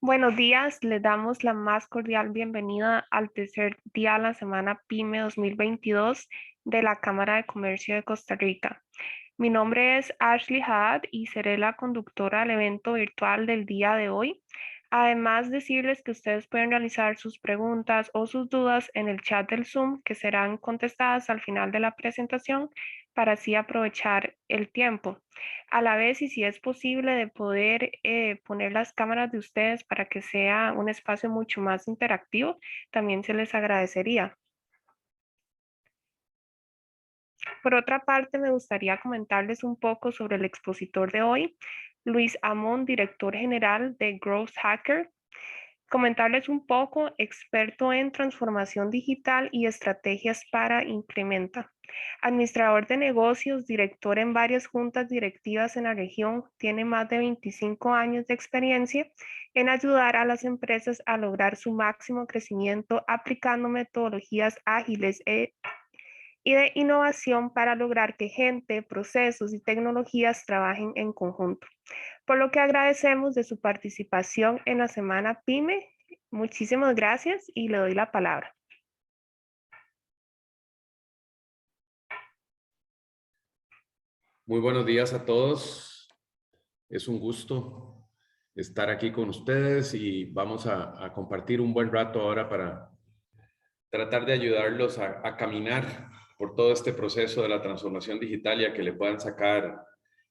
Buenos días, les damos la más cordial bienvenida al tercer día de la Semana PYME 2022 de la Cámara de Comercio de Costa Rica. Mi nombre es Ashley Haddad y seré la conductora del evento virtual del día de hoy. Además, decirles que ustedes pueden realizar sus preguntas o sus dudas en el chat del Zoom, que serán contestadas al final de la presentación para así aprovechar el tiempo. A la vez, y si es posible, de poder poner las cámaras de ustedes para que sea un espacio mucho más interactivo, también se les agradecería. Por otra parte, me gustaría comentarles un poco sobre el expositor de hoy, Luis Amón, director general de Growth Hacker. Comentarles un poco, experto en transformación digital y estrategias para implementa. Administrador de negocios, director en varias juntas directivas en la región, tiene más de 25 años de experiencia en ayudar a las empresas a lograr su máximo crecimiento aplicando metodologías ágiles y de innovación para lograr que gente, procesos y tecnologías trabajen en conjunto. Por lo que agradecemos de su participación en la Semana PYME. Muchísimas gracias y le doy la palabra. Muy buenos días a todos. Es un gusto estar aquí con ustedes y vamos a compartir un buen rato ahora para tratar de ayudarlos a caminar por todo este proceso de la transformación digital y a que le puedan sacar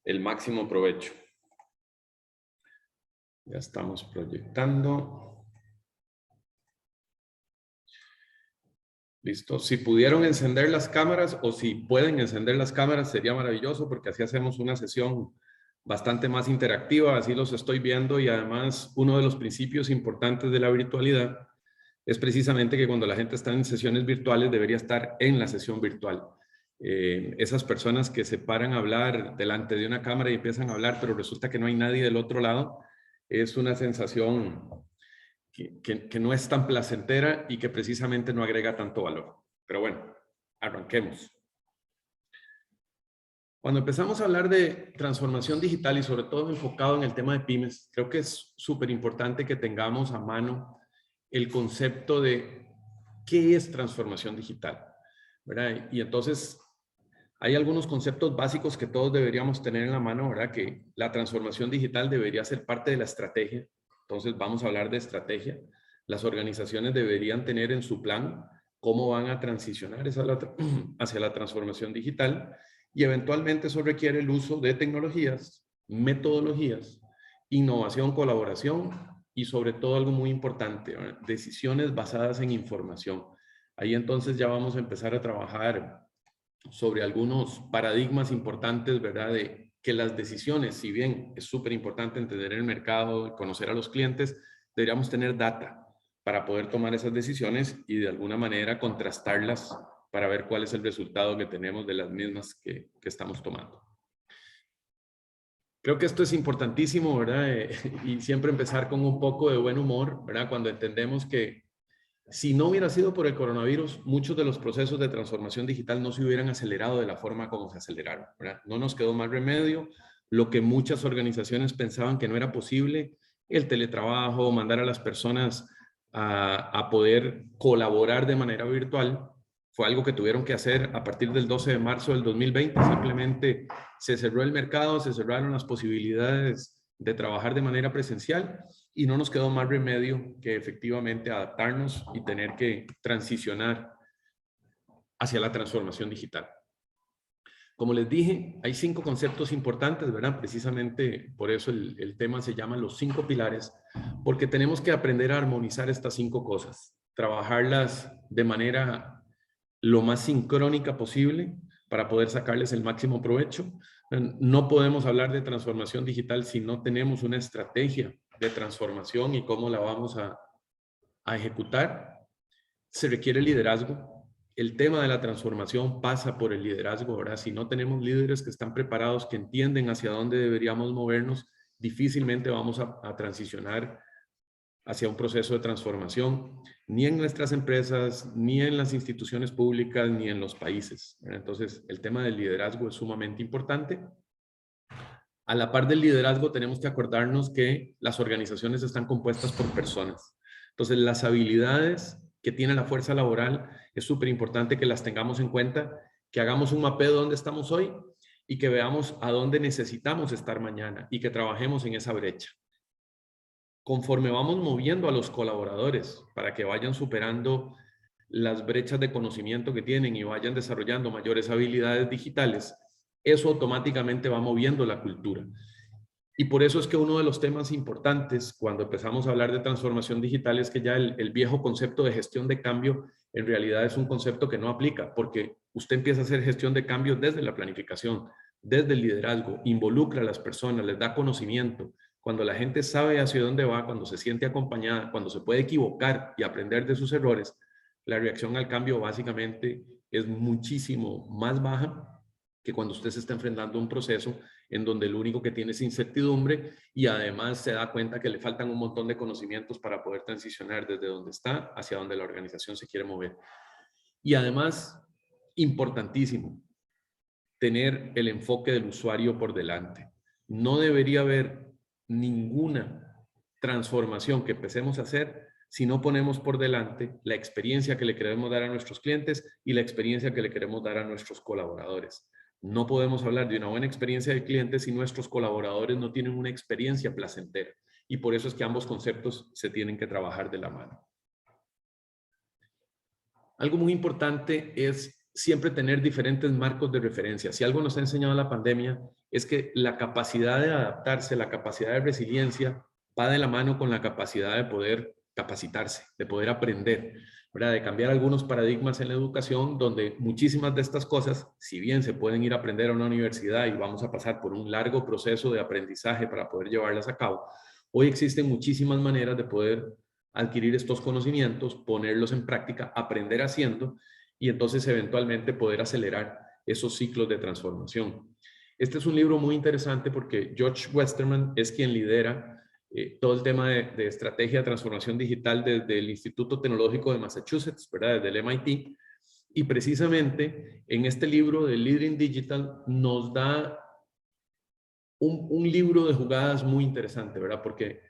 el máximo provecho. Ya estamos proyectando. Listo. Si pudieron encender las cámaras o si pueden encender las cámaras sería maravilloso porque así hacemos una sesión bastante más interactiva, así los estoy viendo y además uno de los principios importantes de la virtualidad es precisamente que cuando la gente está en sesiones virtuales debería estar en la sesión virtual. Esas personas que se paran a hablar delante de una cámara y empiezan a hablar pero resulta que no hay nadie del otro lado, es una sensación que no es tan placentera y que precisamente no agrega tanto valor. Pero bueno, arranquemos. Cuando empezamos a hablar de transformación digital y sobre todo enfocado en el tema de pymes, creo que es súper importante que tengamos a mano el concepto de qué es transformación digital, ¿verdad? Y entonces hay algunos conceptos básicos que todos deberíamos tener en la mano, ¿verdad? Que la transformación digital debería ser parte de la estrategia. Entonces vamos a hablar de estrategia. Las organizaciones deberían tener en su plan cómo van a transicionar hacia la transformación digital y eventualmente eso requiere el uso de tecnologías, metodologías, innovación, colaboración y sobre todo algo muy importante, ¿verdad? Decisiones basadas en información. Ahí entonces ya vamos a empezar a trabajar sobre algunos paradigmas importantes, ¿verdad? De que las decisiones, si bien es súper importante entender el mercado, conocer a los clientes, deberíamos tener data para poder tomar esas decisiones y de alguna manera contrastarlas para ver cuál es el resultado que tenemos de las mismas que estamos tomando. Creo que esto es importantísimo, ¿verdad? Y siempre empezar con un poco de buen humor, ¿verdad? Cuando entendemos que si no hubiera sido por el coronavirus, muchos de los procesos de transformación digital no se hubieran acelerado de la forma como se aceleraron, ¿verdad? No nos quedó más remedio. Lo que muchas organizaciones pensaban que no era posible, el teletrabajo, mandar a las personas a poder colaborar de manera virtual, fue algo que tuvieron que hacer a partir del 12 de marzo del 2020. Simplemente se cerró el mercado, se cerraron las posibilidades de trabajar de manera presencial y no nos quedó más remedio que efectivamente adaptarnos y tener que transicionar hacia la transformación digital. Como les dije, hay 5 conceptos importantes, ¿verdad? Precisamente por eso el tema se llama los 5 pilares, porque tenemos que aprender a armonizar estas 5 cosas, trabajarlas de manera lo más sincrónica posible para poder sacarles el máximo provecho. No podemos hablar de transformación digital si no tenemos una estrategia de transformación y cómo la vamos a ejecutar. Se requiere liderazgo. El tema de la transformación pasa por el liderazgo, ¿verdad? Si no tenemos líderes que están preparados, que entienden hacia dónde deberíamos movernos, difícilmente vamos a transicionar hacia un proceso de transformación, ni en nuestras empresas, ni en las instituciones públicas, ni en los países. Entonces, el tema del liderazgo es sumamente importante. A la par del liderazgo, tenemos que acordarnos que las organizaciones están compuestas por personas. Entonces, las habilidades que tiene la fuerza laboral es súper importante que las tengamos en cuenta, que hagamos un mapeo de dónde estamos hoy y que veamos a dónde necesitamos estar mañana y que trabajemos en esa brecha. Conforme vamos moviendo a los colaboradores para que vayan superando las brechas de conocimiento que tienen y vayan desarrollando mayores habilidades digitales, eso automáticamente va moviendo la cultura. Y por eso es que uno de los temas importantes cuando empezamos a hablar de transformación digital es que ya el viejo concepto de gestión de cambio en realidad es un concepto que no aplica, porque usted empieza a hacer gestión de cambio desde la planificación, desde el liderazgo, involucra a las personas, les da conocimiento. Cuando la gente sabe hacia dónde va, cuando se siente acompañada, cuando se puede equivocar y aprender de sus errores, la reacción al cambio básicamente es muchísimo más baja que cuando usted se está enfrentando a un proceso en donde lo único que tiene es incertidumbre y además se da cuenta que le faltan un montón de conocimientos para poder transicionar desde donde está hacia donde la organización se quiere mover. Y además, importantísimo, tener el enfoque del usuario por delante. No debería haber ninguna transformación que empecemos a hacer si no ponemos por delante la experiencia que le queremos dar a nuestros clientes y la experiencia que le queremos dar a nuestros colaboradores. No podemos hablar de una buena experiencia de clientes si nuestros colaboradores no tienen una experiencia placentera. Y por eso es que ambos conceptos se tienen que trabajar de la mano. Algo muy importante es siempre tener diferentes marcos de referencia. Si algo nos ha enseñado la pandemia es que la capacidad de adaptarse, la capacidad de resiliencia va de la mano con la capacidad de poder capacitarse, de poder aprender, ¿verdad? De cambiar algunos paradigmas en la educación donde muchísimas de estas cosas, si bien se pueden ir a aprender a una universidad y vamos a pasar por un largo proceso de aprendizaje para poder llevarlas a cabo, hoy existen muchísimas maneras de poder adquirir estos conocimientos, ponerlos en práctica, aprender haciendo y entonces eventualmente poder acelerar esos ciclos de transformación. Este es un libro muy interesante porque George Westerman es quien lidera todo el tema de estrategia de transformación digital desde el Instituto Tecnológico de Massachusetts, ¿verdad? Desde el MIT. Y precisamente en este libro de Leading Digital nos da un libro de jugadas muy interesante, ¿verdad? Porque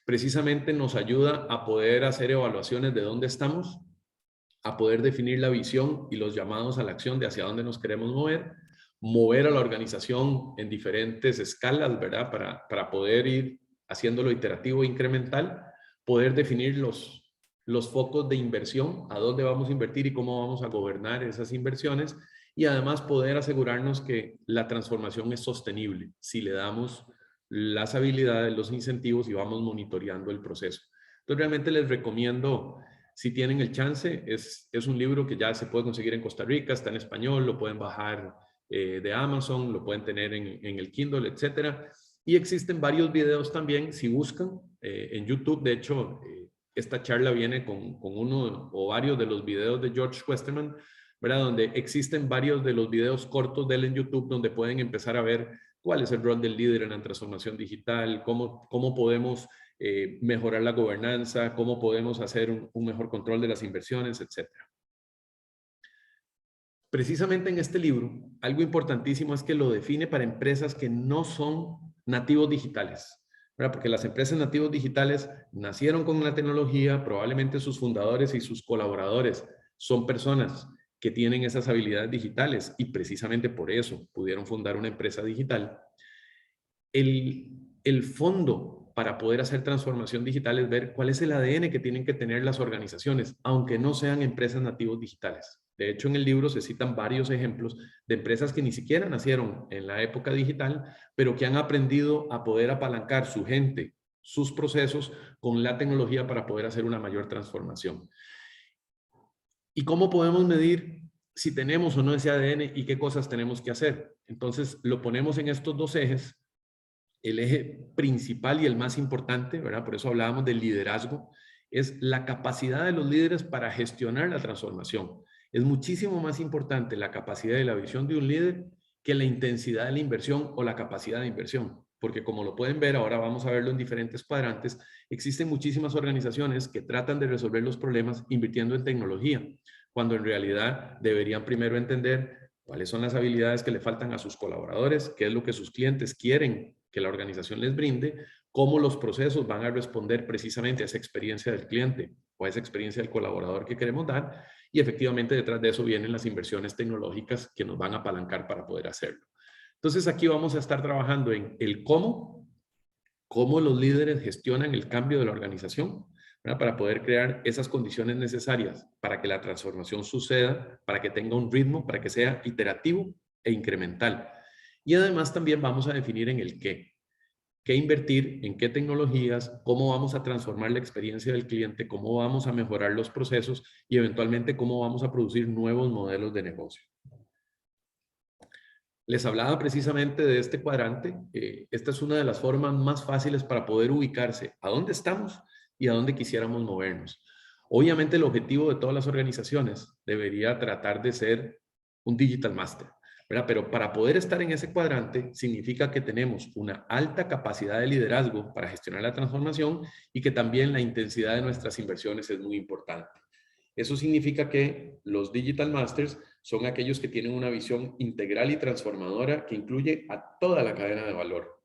precisamente nos ayuda a poder hacer evaluaciones de dónde estamos, a poder definir la visión y los llamados a la acción de hacia dónde nos queremos mover a la organización en diferentes escalas, ¿verdad? Para poder ir haciéndolo iterativo e incremental, poder definir los focos de inversión, a dónde vamos a invertir y cómo vamos a gobernar esas inversiones y además poder asegurarnos que la transformación es sostenible si le damos las habilidades, los incentivos y vamos monitoreando el proceso. Entonces realmente les recomiendo, si tienen el chance, es un libro que ya se puede conseguir en Costa Rica, está en español, lo pueden bajar de Amazon, lo pueden tener en el Kindle, etcétera. Y existen varios videos también, si buscan en YouTube. De hecho, esta charla viene con uno o varios de los videos de George Westerman, ¿verdad? Donde existen varios de los videos cortos de él en YouTube donde pueden empezar a ver cuál es el rol del líder en la transformación digital, cómo podemos mejorar la gobernanza, cómo podemos hacer un mejor control de las inversiones, etc. Precisamente en este libro, algo importantísimo es que lo define para empresas que no son nativos digitales, ¿verdad? Porque las empresas nativos digitales nacieron con la tecnología, probablemente sus fundadores y sus colaboradores son personas que tienen esas habilidades digitales y precisamente por eso pudieron fundar una empresa digital. El fondo para poder hacer transformación digital es ver cuál es el ADN que tienen que tener las organizaciones, aunque no sean empresas nativos digitales. De hecho, en el libro se citan varios ejemplos de empresas que ni siquiera nacieron en la época digital, pero que han aprendido a poder apalancar su gente, sus procesos con la tecnología para poder hacer una mayor transformación. ¿Y cómo podemos medir si tenemos o no ese ADN y qué cosas tenemos que hacer? Entonces, lo ponemos en estos dos ejes. El eje principal y el más importante, ¿verdad? Por eso hablábamos del liderazgo, es la capacidad de los líderes para gestionar la transformación. Es muchísimo más importante la capacidad y la visión de un líder que la intensidad de la inversión o la capacidad de inversión. Porque como lo pueden ver, ahora vamos a verlo en diferentes cuadrantes, existen muchísimas organizaciones que tratan de resolver los problemas invirtiendo en tecnología, cuando en realidad deberían primero entender cuáles son las habilidades que le faltan a sus colaboradores, qué es lo que sus clientes quieren que la organización les brinde, cómo los procesos van a responder precisamente a esa experiencia del cliente o a esa experiencia del colaborador que queremos dar, y efectivamente detrás de eso vienen las inversiones tecnológicas que nos van a apalancar para poder hacerlo. Entonces aquí vamos a estar trabajando en el cómo los líderes gestionan el cambio de la organización, ¿verdad? Para poder crear esas condiciones necesarias para que la transformación suceda, para que tenga un ritmo, para que sea iterativo e incremental. Y además también vamos a definir en el qué. ¿Qué invertir? ¿En qué tecnologías? ¿Cómo vamos a transformar la experiencia del cliente? ¿Cómo vamos a mejorar los procesos? Y eventualmente, ¿cómo vamos a producir nuevos modelos de negocio? Les hablaba precisamente de este cuadrante. Esta es una de las formas más fáciles para poder ubicarse a dónde estamos y a dónde quisiéramos movernos. Obviamente el objetivo de todas las organizaciones debería tratar de ser un Digital Master, ¿verdad? Pero para poder estar en ese cuadrante significa que tenemos una alta capacidad de liderazgo para gestionar la transformación y que también la intensidad de nuestras inversiones es muy importante. Eso significa que los Digital Masters son aquellos que tienen una visión integral y transformadora que incluye a toda la cadena de valor.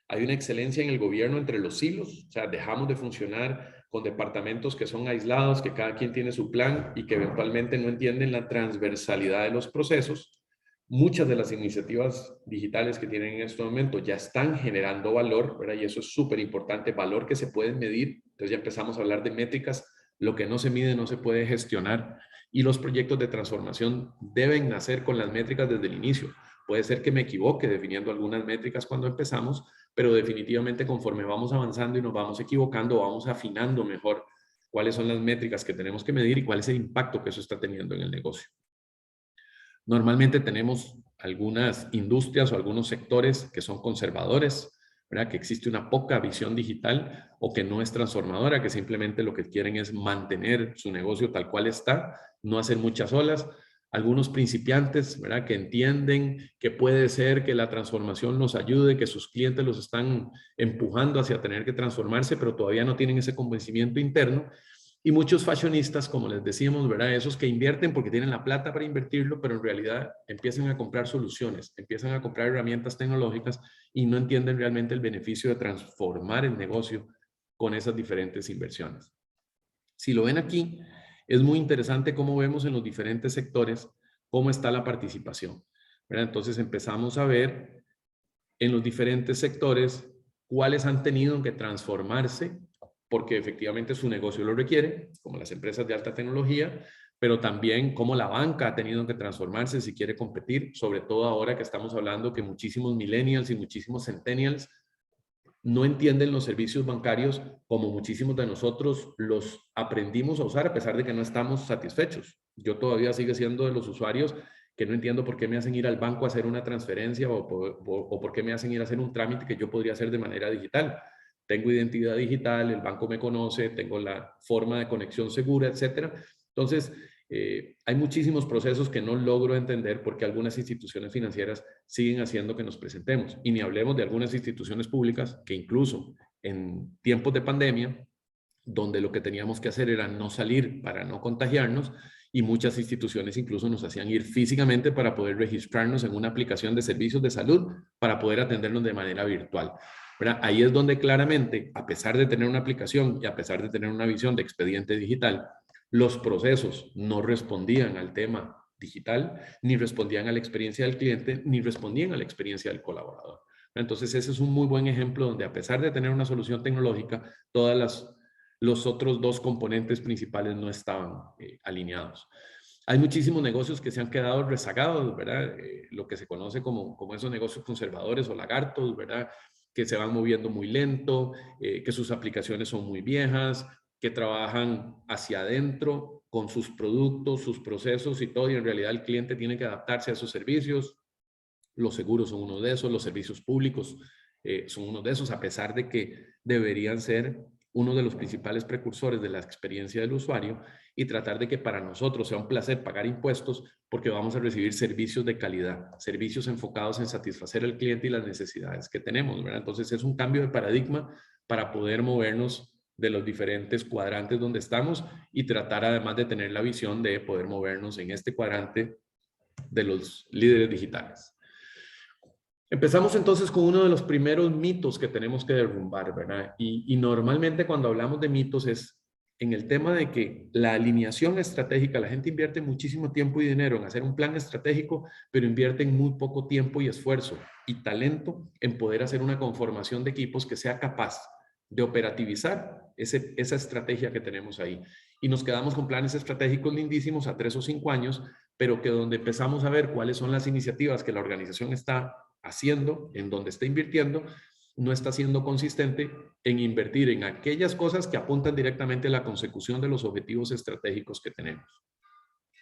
Hay una excelencia en el gobierno entre los silos, o sea, dejamos de funcionar con departamentos que son aislados, que cada quien tiene su plan y que eventualmente no entienden la transversalidad de los procesos. Muchas de las iniciativas digitales que tienen en este momento ya están generando valor, ¿verdad? Y eso es súper importante, valor que se puede medir. Entonces ya empezamos a hablar de métricas. Lo que no se mide no se puede gestionar, y los proyectos de transformación deben nacer con las métricas desde el inicio. Puede ser que me equivoque definiendo algunas métricas cuando empezamos, pero definitivamente conforme vamos avanzando y nos vamos equivocando, vamos afinando mejor cuáles son las métricas que tenemos que medir y cuál es el impacto que eso está teniendo en el negocio. Normalmente tenemos algunas industrias o algunos sectores que son conservadores, ¿verdad? Que existe una poca visión digital o que no es transformadora, que simplemente lo que quieren es mantener su negocio tal cual está, no hacer muchas olas. Algunos principiantes, ¿verdad? Que entienden que puede ser que la transformación los ayude, que sus clientes los están empujando hacia tener que transformarse, pero todavía no tienen ese convencimiento interno. Y muchos fashionistas, como les decíamos, ¿verdad? Esos que invierten porque tienen la plata para invertirlo, pero en realidad empiezan a comprar soluciones, empiezan a comprar herramientas tecnológicas y no entienden realmente el beneficio de transformar el negocio con esas diferentes inversiones. Si lo ven aquí, es muy interesante cómo vemos en los diferentes sectores cómo está la participación, ¿verdad? Entonces empezamos a ver en los diferentes sectores cuáles han tenido que transformarse porque efectivamente su negocio lo requiere, como las empresas de alta tecnología, pero también cómo la banca ha tenido que transformarse si quiere competir, sobre todo ahora que estamos hablando que muchísimos millennials y muchísimos centennials no entienden los servicios bancarios como muchísimos de nosotros los aprendimos a usar a pesar de que no estamos satisfechos. Yo todavía sigo siendo de los usuarios que no entiendo por qué me hacen ir al banco a hacer una transferencia o por qué me hacen ir a hacer un trámite que yo podría hacer de manera digital. Tengo identidad digital, el banco me conoce, tengo la forma de conexión segura, etcétera. Entonces, hay muchísimos procesos que no logro entender porque algunas instituciones financieras siguen haciendo que nos presentemos. Y ni hablemos de algunas instituciones públicas que incluso en tiempos de pandemia, donde lo que teníamos que hacer era no salir para no contagiarnos, y muchas instituciones incluso nos hacían ir físicamente para poder registrarnos en una aplicación de servicios de salud para poder atendernos de manera virtual. ¿Verdad? Ahí es donde claramente, a pesar de tener una aplicación y a pesar de tener una visión de expediente digital, los procesos no respondían al tema digital, ni respondían a la experiencia del cliente, ni respondían a la experiencia del colaborador. Entonces ese es un muy buen ejemplo donde a pesar de tener una solución tecnológica, los otros dos componentes principales no estaban alineados. Hay muchísimos negocios que se han quedado rezagados, ¿verdad? Lo que se conoce como esos negocios conservadores o lagartos, ¿verdad? Que se van moviendo muy lento, que sus aplicaciones son muy viejas, que trabajan hacia adentro con sus productos, sus procesos y todo, y en realidad el cliente tiene que adaptarse a esos servicios. Los seguros son uno de esos, los servicios públicos son uno de esos, a pesar de que deberían ser uno de los principales precursores de la experiencia del usuario, y tratar de que para nosotros sea un placer pagar impuestos porque vamos a recibir servicios de calidad, servicios enfocados en satisfacer al cliente y las necesidades que tenemos, ¿verdad? Entonces es un cambio de paradigma para poder movernos de los diferentes cuadrantes donde estamos y tratar además de tener la visión de poder movernos en este cuadrante de los líderes digitales. Empezamos entonces con uno de los primeros mitos que tenemos que derrumbar, ¿verdad? Y normalmente cuando hablamos de mitos es en el tema de que la alineación estratégica, la gente invierte muchísimo tiempo y dinero en hacer un plan estratégico, pero invierte muy poco tiempo y esfuerzo y talento en poder hacer una conformación de equipos que sea capaz de operativizar esa estrategia que tenemos ahí. Y nos quedamos con planes estratégicos lindísimos a 3 o 5 años, pero que donde empezamos a ver cuáles son las iniciativas que la organización está haciendo, en donde está invirtiendo, no está siendo consistente en invertir en aquellas cosas que apuntan directamente a la consecución de los objetivos estratégicos que tenemos.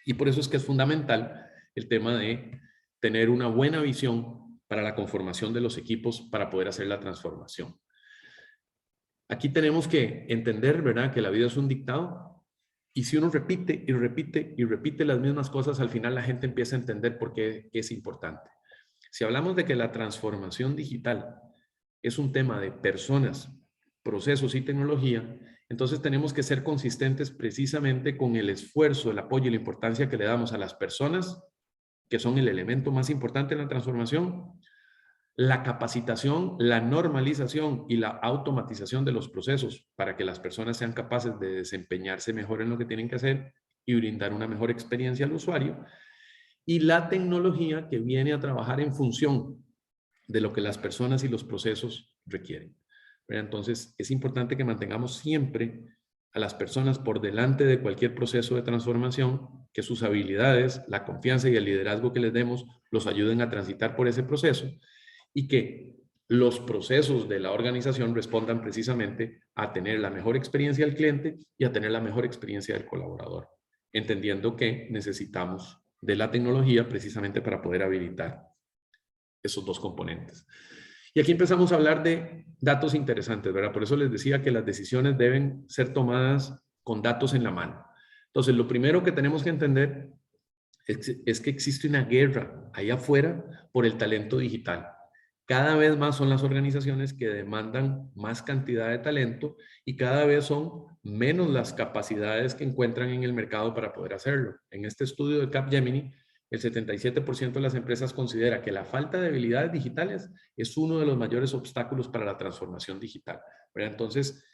Y por eso es que es fundamental el tema de tener una buena visión para la conformación de los equipos para poder hacer la transformación. Aquí tenemos que entender, ¿verdad?, que la vida es un dictado y si uno repite y repite y repite las mismas cosas, al final la gente empieza a entender por qué es importante. Si hablamos de que la transformación digital es un tema de personas, procesos y tecnología, entonces tenemos que ser consistentes precisamente con el esfuerzo, el apoyo y la importancia que le damos a las personas, que son el elemento más importante en la transformación, la capacitación, la normalización y la automatización de los procesos para que las personas sean capaces de desempeñarse mejor en lo que tienen que hacer y brindar una mejor experiencia al usuario, y la tecnología que viene a trabajar en función de lo que las personas y los procesos requieren. Entonces, es importante que mantengamos siempre a las personas por delante de cualquier proceso de transformación, que sus habilidades, la confianza y el liderazgo que les demos los ayuden a transitar por ese proceso y que los procesos de la organización respondan precisamente a tener la mejor experiencia del cliente y a tener la mejor experiencia del colaborador, entendiendo que necesitamos de la tecnología precisamente para poder habilitar esos dos componentes. Y aquí empezamos a hablar de datos interesantes, ¿verdad? Por eso les decía que las decisiones deben ser tomadas con datos en la mano. Entonces, lo primero que tenemos que entender es que existe una guerra ahí afuera por el talento digital. Cada vez más son las organizaciones que demandan más cantidad de talento y cada vez son menos las capacidades que encuentran en el mercado para poder hacerlo. En este estudio de Capgemini, el 77% de las empresas considera que la falta de habilidades digitales es uno de los mayores obstáculos para la transformación digital. Entonces,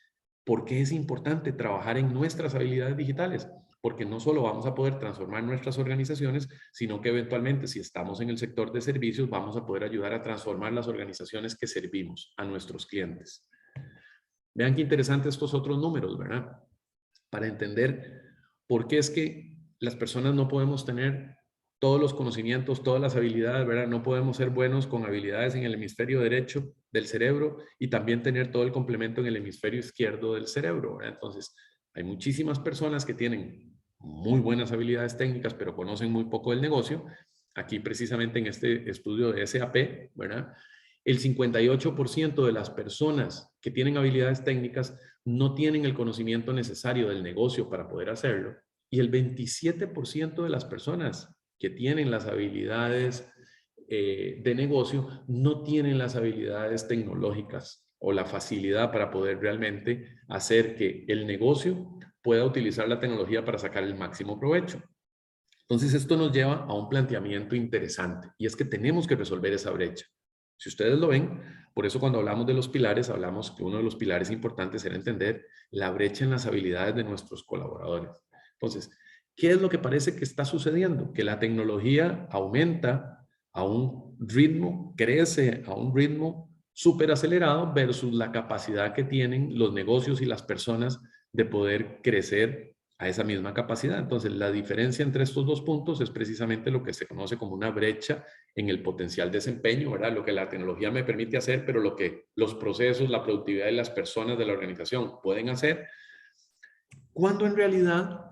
¿por qué es importante trabajar en nuestras habilidades digitales? Porque no solo vamos a poder transformar nuestras organizaciones, sino que eventualmente, si estamos en el sector de servicios, vamos a poder ayudar a transformar las organizaciones que servimos a nuestros clientes. Vean qué interesantes estos otros números, ¿verdad? Para entender por qué es que las personas no podemos tener todos los conocimientos, todas las habilidades, ¿verdad? No podemos ser buenos con habilidades en el hemisferio derecho del cerebro y también tener todo el complemento en el hemisferio izquierdo del cerebro, ¿verdad? Entonces, hay muchísimas personas que tienen muy buenas habilidades técnicas, pero conocen muy poco del negocio. Aquí, precisamente en este estudio de SAP, ¿verdad?, el 58% de las personas que tienen habilidades técnicas no tienen el conocimiento necesario del negocio para poder hacerlo. Y el 27% de las personas que tienen las habilidades de negocio no tienen las habilidades tecnológicas o la facilidad para poder realmente hacer que el negocio pueda utilizar la tecnología para sacar el máximo provecho. Entonces, esto nos lleva a un planteamiento interesante y es que tenemos que resolver esa brecha. Si ustedes lo ven, por eso cuando hablamos de los pilares, hablamos que uno de los pilares importantes era entender la brecha en las habilidades de nuestros colaboradores. Entonces, ¿qué es lo que parece que está sucediendo? Que la tecnología aumenta a un ritmo, crece a un ritmo súper acelerado versus la capacidad que tienen los negocios y las personas de poder crecer a esa misma capacidad. Entonces, la diferencia entre estos dos puntos es precisamente lo que se conoce como una brecha en el potencial desempeño, ¿verdad? Lo que la tecnología me permite hacer, pero lo que los procesos, la productividad de las personas de la organización pueden hacer, cuando en realidad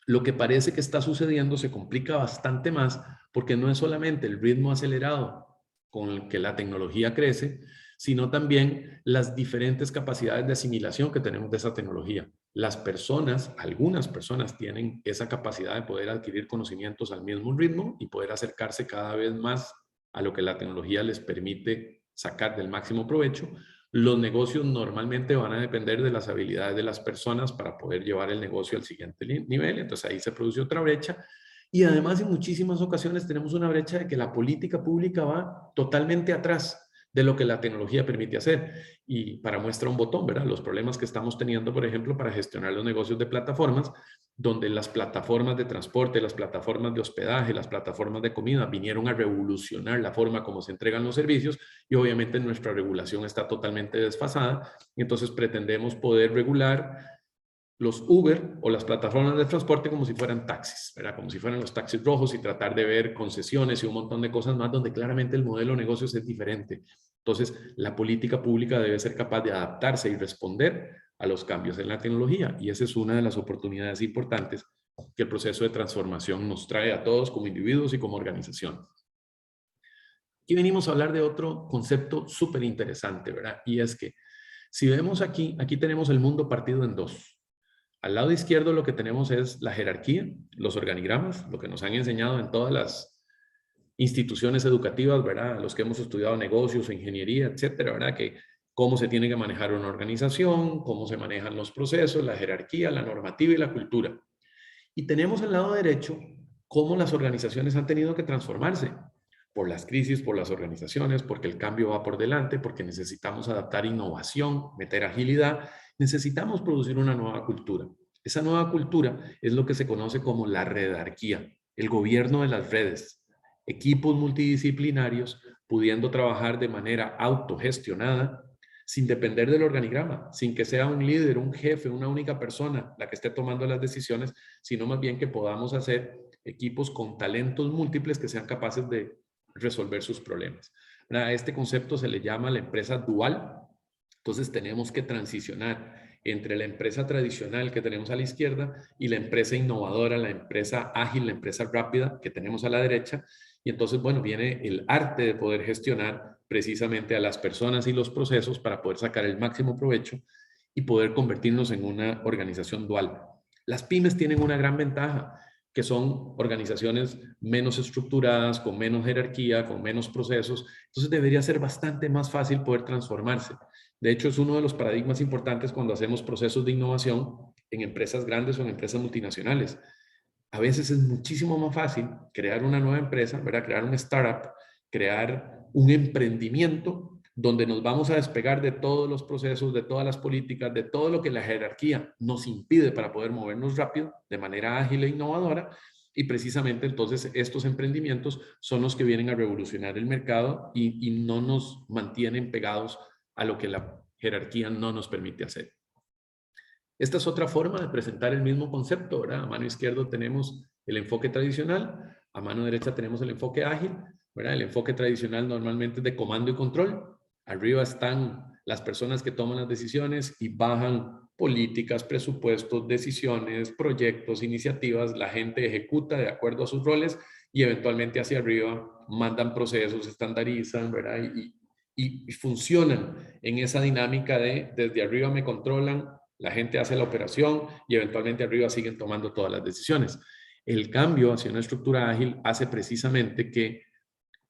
lo que parece que está sucediendo se complica bastante más porque no es solamente el ritmo acelerado con el que la tecnología crece, sino también las diferentes capacidades de asimilación que tenemos de esa tecnología. Las personas, algunas personas tienen esa capacidad de poder adquirir conocimientos al mismo ritmo y poder acercarse cada vez más a lo que la tecnología les permite sacar del máximo provecho. Los negocios normalmente van a depender de las habilidades de las personas para poder llevar el negocio al siguiente nivel. Entonces ahí se produce otra brecha. Y además en muchísimas ocasiones tenemos una brecha de que la política pública va totalmente atrás de lo que la tecnología permite hacer. Y para muestra un botón, ¿verdad? Los problemas que estamos teniendo, por ejemplo, para gestionar los negocios de plataformas, donde las plataformas de transporte, las plataformas de hospedaje, las plataformas de comida vinieron a revolucionar la forma como se entregan los servicios y obviamente nuestra regulación está totalmente desfasada. Y entonces pretendemos poder regular los Uber o las plataformas de transporte como si fueran taxis, ¿verdad? Como si fueran los taxis rojos y tratar de ver concesiones y un montón de cosas más donde claramente el modelo de negocios es diferente. Entonces, la política pública debe ser capaz de adaptarse y responder a los cambios en la tecnología y esa es una de las oportunidades importantes que el proceso de transformación nos trae a todos como individuos y como organización. Aquí venimos a hablar de otro concepto súper interesante, ¿verdad? Y es que si vemos aquí tenemos el mundo partido en dos. Al lado izquierdo lo que tenemos es la jerarquía, los organigramas, lo que nos han enseñado en todas las instituciones educativas, ¿verdad? Los que hemos estudiado negocios, ingeniería, etcétera, ¿verdad? Que cómo se tiene que manejar una organización, cómo se manejan los procesos, la jerarquía, la normativa y la cultura. Y tenemos al lado derecho cómo las organizaciones han tenido que transformarse por las crisis, por las organizaciones, porque el cambio va por delante, porque necesitamos adaptar innovación, meter agilidad, necesitamos producir una nueva cultura. Esa nueva cultura es lo que se conoce como la redarquía, el gobierno de las redes, equipos multidisciplinarios pudiendo trabajar de manera autogestionada, sin depender del organigrama, sin que sea un líder, un jefe, una única persona la que esté tomando las decisiones, sino más bien que podamos hacer equipos con talentos múltiples que sean capaces de resolver sus problemas. A este concepto se le llama la empresa dual. Entonces tenemos que transicionar entre la empresa tradicional que tenemos a la izquierda y la empresa innovadora, la empresa ágil, la empresa rápida que tenemos a la derecha. Y entonces, bueno, viene el arte de poder gestionar precisamente a las personas y los procesos para poder sacar el máximo provecho y poder convertirnos en una organización dual. Las pymes tienen una gran ventaja, que son organizaciones menos estructuradas, con menos jerarquía, con menos procesos. Entonces debería ser bastante más fácil poder transformarse. De hecho, es uno de los paradigmas importantes cuando hacemos procesos de innovación en empresas grandes o en empresas multinacionales. A veces es muchísimo más fácil crear una nueva empresa, ¿verdad? Crear un startup, crear un emprendimiento donde nos vamos a despegar de todos los procesos, de todas las políticas, de todo lo que la jerarquía nos impide para poder movernos rápido, de manera ágil e innovadora. Y precisamente entonces estos emprendimientos son los que vienen a revolucionar el mercado y no nos mantienen pegados a lo que la jerarquía no nos permite hacer. Esta es otra forma de presentar el mismo concepto, ¿verdad? A mano izquierda tenemos el enfoque tradicional, a mano derecha tenemos el enfoque ágil, ¿verdad? El enfoque tradicional normalmente es de comando y control. Arriba están las personas que toman las decisiones y bajan políticas, presupuestos, decisiones, proyectos, iniciativas. La gente ejecuta de acuerdo a sus roles y eventualmente hacia arriba mandan procesos, estandarizan, ¿verdad? Y funcionan en esa dinámica de desde arriba me controlan, la gente hace la operación y eventualmente arriba siguen tomando todas las decisiones. El cambio hacia una estructura ágil hace precisamente que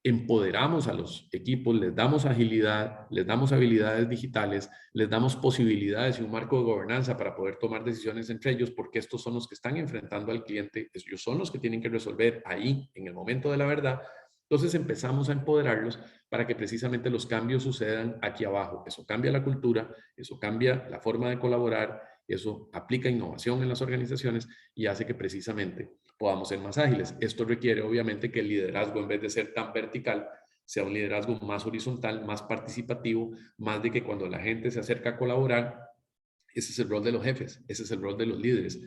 empoderamos a los equipos, les damos agilidad, les damos habilidades digitales, les damos posibilidades y un marco de gobernanza para poder tomar decisiones entre ellos, porque estos son los que están enfrentando al cliente, ellos son los que tienen que resolver ahí, en el momento de la verdad. Entonces empezamos a empoderarlos para que precisamente los cambios sucedan aquí abajo. Eso cambia la cultura, eso cambia la forma de colaborar, eso aplica innovación en las organizaciones y hace que precisamente podamos ser más ágiles. Esto requiere obviamente que el liderazgo, en vez de ser tan vertical, sea un liderazgo más horizontal, más participativo, más de que cuando la gente se acerca a colaborar, ese es el rol de los jefes, ese es el rol de los líderes.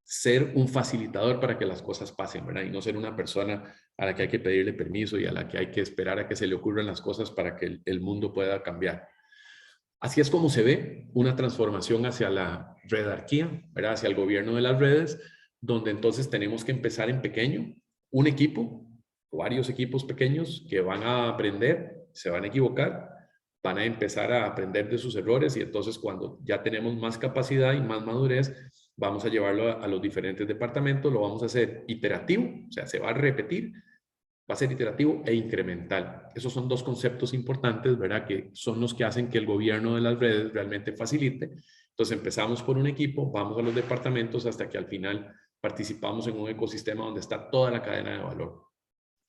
Ser un facilitador para que las cosas pasen, ¿verdad? Y no ser una persona a la que hay que pedirle permiso y a la que hay que esperar a que se le ocurran las cosas para que el mundo pueda cambiar. Así es como se ve una transformación hacia la redarquía, ¿verdad? Hacia el gobierno de las redes, donde entonces tenemos que empezar en pequeño, un equipo o varios equipos pequeños que van a aprender, se van a equivocar, van a empezar a aprender de sus errores y entonces cuando ya tenemos más capacidad y más madurez, vamos a llevarlo a los diferentes departamentos, lo vamos a hacer iterativo, o sea, se va a repetir, va a ser iterativo e incremental. Esos son dos conceptos importantes, ¿verdad? Que son los que hacen que el gobierno de las redes realmente facilite. Entonces empezamos por un equipo, vamos a los departamentos hasta que al final participamos en un ecosistema donde está toda la cadena de valor.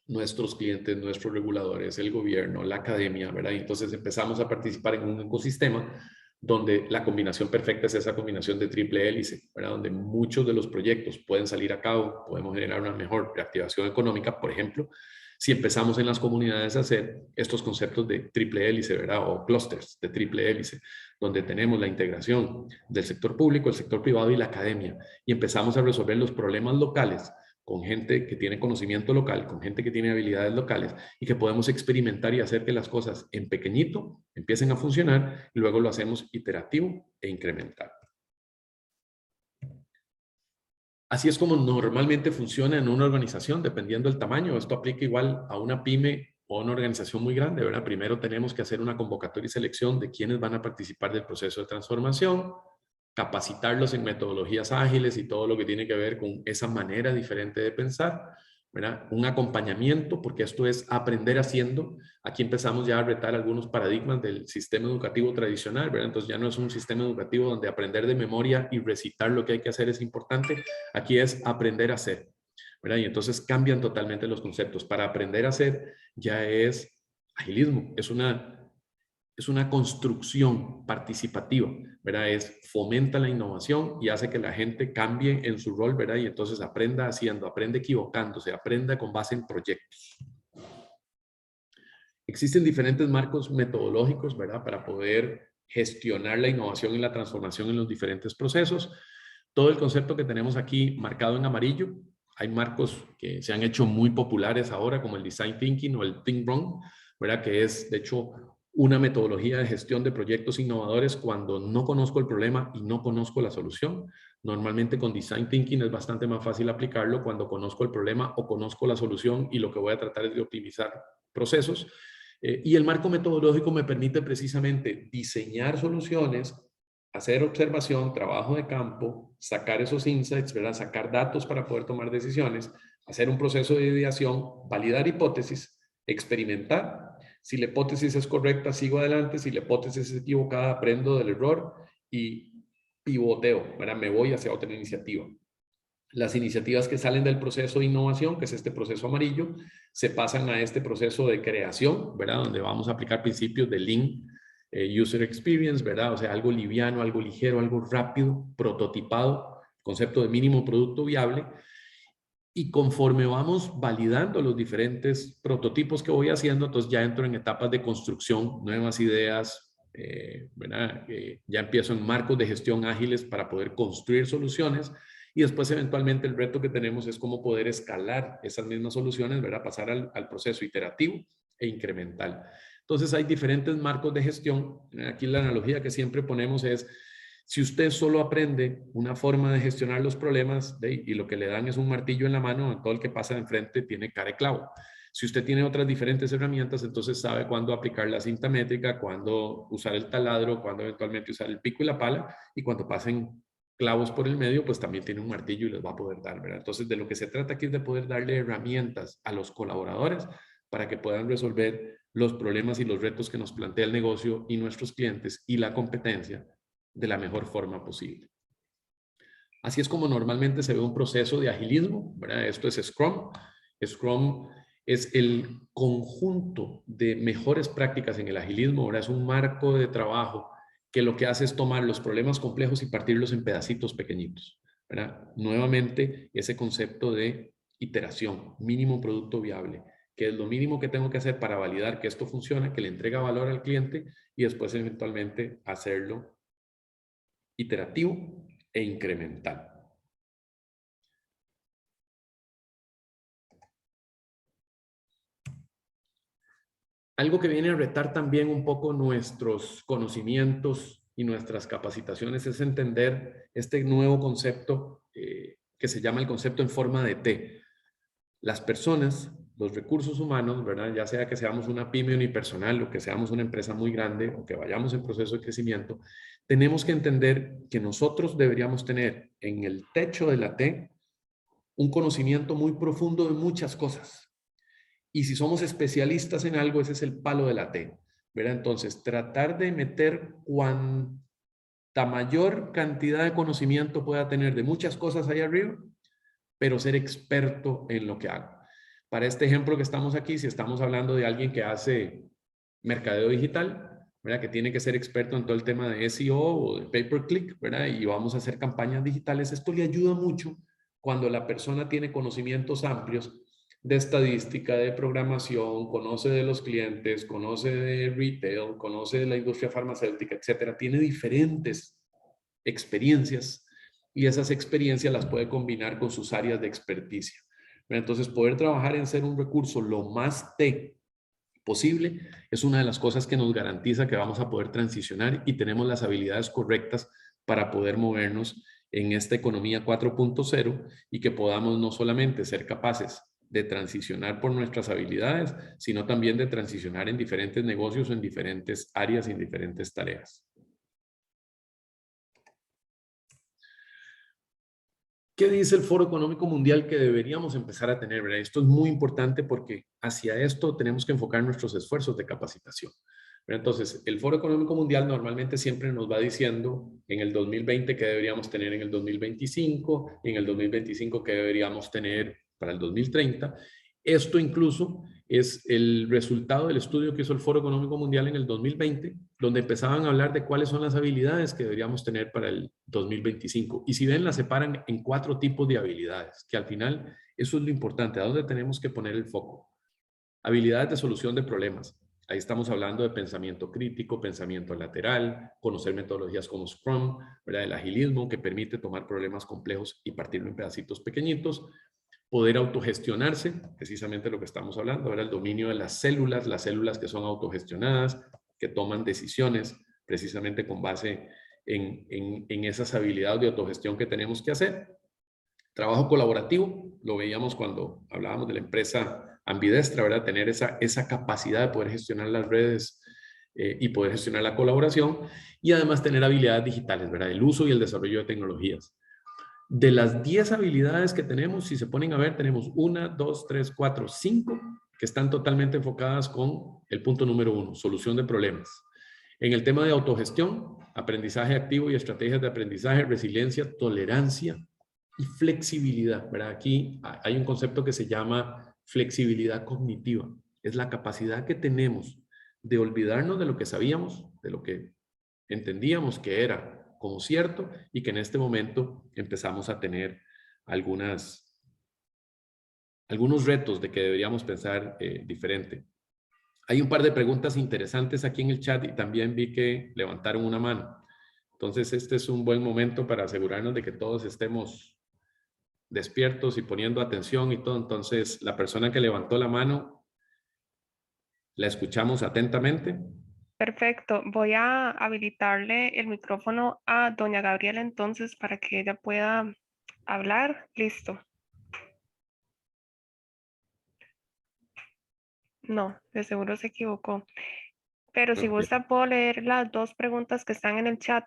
Nuestros clientes, nuestros reguladores, el gobierno, la academia, ¿verdad? Y entonces empezamos a participar en un ecosistema donde la combinación perfecta es esa combinación de triple hélice, ¿verdad? Donde muchos de los proyectos pueden salir a cabo, podemos generar una mejor reactivación económica, por ejemplo, si empezamos en las comunidades a hacer estos conceptos de triple hélice, ¿verdad? O clústeres de triple hélice, donde tenemos la integración del sector público, el sector privado y la academia, y empezamos a resolver los problemas locales con gente que tiene conocimiento local, con gente que tiene habilidades locales y que podemos experimentar y hacer que las cosas en pequeñito empiecen a funcionar y luego lo hacemos iterativo e incremental. Así es como normalmente funciona en una organización, dependiendo del tamaño. Esto aplica igual a una pyme o a una organización muy grande, ¿verdad? Primero tenemos que hacer una convocatoria y selección de quienes van a participar del proceso de transformación, capacitarlos en metodologías ágiles y todo lo que tiene que ver con esa manera diferente de pensar, ¿verdad? Un acompañamiento, porque esto es aprender haciendo. Aquí empezamos ya a retar algunos paradigmas del sistema educativo tradicional, ¿verdad? Entonces ya no es un sistema educativo donde aprender de memoria y recitar lo que hay que hacer es importante. Aquí es aprender a hacer, ¿verdad? Y entonces cambian totalmente los conceptos. Para aprender a hacer ya es agilismo, es una construcción participativa, ¿verdad? Fomenta la innovación y hace que la gente cambie en su rol, ¿verdad? Y entonces aprenda haciendo, aprende equivocándose, aprenda con base en proyectos. Existen diferentes marcos metodológicos, ¿verdad? Para poder gestionar la innovación y la transformación en los diferentes procesos. Todo el concepto que tenemos aquí marcado en amarillo, hay marcos que se han hecho muy populares ahora, como el Design Thinking o el Think Wrong, ¿verdad? Que es, de hecho, una metodología de gestión de proyectos innovadores cuando no conozco el problema y no conozco la solución. Normalmente con Design Thinking es bastante más fácil aplicarlo cuando conozco el problema o conozco la solución y lo que voy a tratar es de optimizar procesos. Y el marco metodológico me permite precisamente diseñar soluciones, hacer observación, trabajo de campo, sacar esos insights, ¿verdad? Sacar datos para poder tomar decisiones, hacer un proceso de ideación, validar hipótesis, experimentar. Si la hipótesis es correcta, sigo adelante. Si la hipótesis es equivocada, aprendo del error y pivoteo, ¿verdad? Me voy hacia otra iniciativa. Las iniciativas que salen del proceso de innovación, que es este proceso amarillo, se pasan a este proceso de creación, ¿verdad? Donde vamos a aplicar principios de Lean User Experience, ¿verdad? O sea, algo liviano, algo ligero, algo rápido, prototipado, concepto de mínimo producto viable. Y conforme vamos validando los diferentes prototipos que voy haciendo, entonces ya entro en etapas de construcción, nuevas ideas, ¿verdad? Ya empiezo en marcos de gestión ágiles para poder construir soluciones y después eventualmente el reto que tenemos es cómo poder escalar esas mismas soluciones, ¿verdad? Pasar al proceso iterativo e incremental. Entonces hay diferentes marcos de gestión. Aquí la analogía que siempre ponemos es, si usted solo aprende una forma de gestionar los problemas y lo que le dan es un martillo en la mano, todo el que pasa de enfrente tiene cara de clavo. Si usted tiene otras diferentes herramientas, entonces sabe cuándo aplicar la cinta métrica, cuándo usar el taladro, cuándo eventualmente usar el pico y la pala, y cuando pasen clavos por el medio, pues también tiene un martillo y les va a poder dar, ¿verdad? Entonces, de lo que se trata aquí es de poder darle herramientas a los colaboradores para que puedan resolver los problemas y los retos que nos plantea el negocio y nuestros clientes y la competencia de la mejor forma posible. Así es como normalmente se ve un proceso de agilismo, ¿verdad? Esto es Scrum. Scrum es el conjunto de mejores prácticas en el agilismo, ¿verdad? Es un marco de trabajo que lo que hace es tomar los problemas complejos y partirlos en pedacitos pequeñitos, ¿verdad? Nuevamente, ese concepto de iteración, mínimo producto viable, que es lo mínimo que tengo que hacer para validar que esto funciona, que le entrega valor al cliente y después eventualmente hacerlo iterativo e incremental. Algo que viene a retar también un poco nuestros conocimientos y nuestras capacitaciones es entender este nuevo concepto que se llama el concepto en forma de T. Las personas, los recursos humanos, ¿verdad? Ya sea que seamos una pyme unipersonal o que seamos una empresa muy grande o que vayamos en proceso de crecimiento, tenemos que entender que nosotros deberíamos tener en el techo de la T un conocimiento muy profundo de muchas cosas. Y si somos especialistas en algo, ese es el palo de la T, ¿verdad? Entonces, tratar de meter cuanta mayor cantidad de conocimiento pueda tener de muchas cosas ahí arriba, pero ser experto en lo que hago. Para este ejemplo que estamos aquí, si estamos hablando de alguien que hace mercadeo digital, ¿verdad? Que tiene que ser experto en todo el tema de SEO o de pay-per-click, ¿verdad? Y vamos a hacer campañas digitales. Esto le ayuda mucho cuando la persona tiene conocimientos amplios de estadística, de programación, conoce de los clientes, conoce de retail, conoce de la industria farmacéutica, etcétera. Tiene diferentes experiencias y esas experiencias las puede combinar con sus áreas de experticia. Entonces, poder trabajar en ser un recurso lo más posible es una de las cosas que nos garantiza que vamos a poder transicionar y tenemos las habilidades correctas para poder movernos en esta economía 4.0 y que podamos no solamente ser capaces de transicionar por nuestras habilidades, sino también de transicionar en diferentes negocios, en diferentes áreas y en diferentes tareas. ¿Qué dice el Foro Económico Mundial que deberíamos empezar a tener? ¿Verdad? Esto es muy importante porque hacia esto tenemos que enfocar nuestros esfuerzos de capacitación. Entonces, el Foro Económico Mundial normalmente siempre nos va diciendo en el 2020 qué deberíamos tener en el 2025, en el 2025 qué deberíamos tener para el 2030. Esto incluso es el resultado del estudio que hizo el Foro Económico Mundial en el 2020, donde empezaban a hablar de cuáles son las habilidades que deberíamos tener para el 2025. Y si ven, las separan en 4 tipos de habilidades, que al final eso es lo importante, a dónde tenemos que poner el foco. Habilidades de solución de problemas. Ahí estamos hablando de pensamiento crítico, pensamiento lateral, conocer metodologías como Scrum, ¿verdad? El agilismo que permite tomar problemas complejos y partirlo en pedacitos pequeñitos. Poder autogestionarse, precisamente lo que estamos hablando, ahora el dominio de las células que son autogestionadas, que toman decisiones precisamente con base en esas habilidades de autogestión que tenemos que hacer. Trabajo colaborativo, lo veíamos cuando hablábamos de la empresa ambidestra, ¿verdad? Tener esa capacidad de poder gestionar las redes y poder gestionar la colaboración y además tener habilidades digitales, ¿verdad? El uso y el desarrollo de tecnologías. De las 10 habilidades que tenemos, si se ponen a ver, tenemos 1, 2, 3, 4, 5 que están totalmente enfocadas con el punto número 1, solución de problemas. En el tema de autogestión, aprendizaje activo y estrategias de aprendizaje, resiliencia, tolerancia y flexibilidad, ¿verdad? Aquí hay un concepto que se llama flexibilidad cognitiva. Es la capacidad que tenemos de olvidarnos de lo que sabíamos, de lo que entendíamos que era como cierto y que en este momento empezamos a tener algunos retos de que deberíamos pensar diferente. Hay un par de preguntas interesantes aquí en el chat y también vi que levantaron una mano. Entonces, este es un buen momento para asegurarnos de que todos estemos despiertos y poniendo atención y todo. Entonces, la persona que levantó la mano, la escuchamos atentamente. Perfecto. Voy a habilitarle el micrófono a doña Gabriela entonces para que ella pueda hablar. Listo. No, de seguro se equivocó. Pero si gusta, puedo leer las 2 preguntas que están en el chat.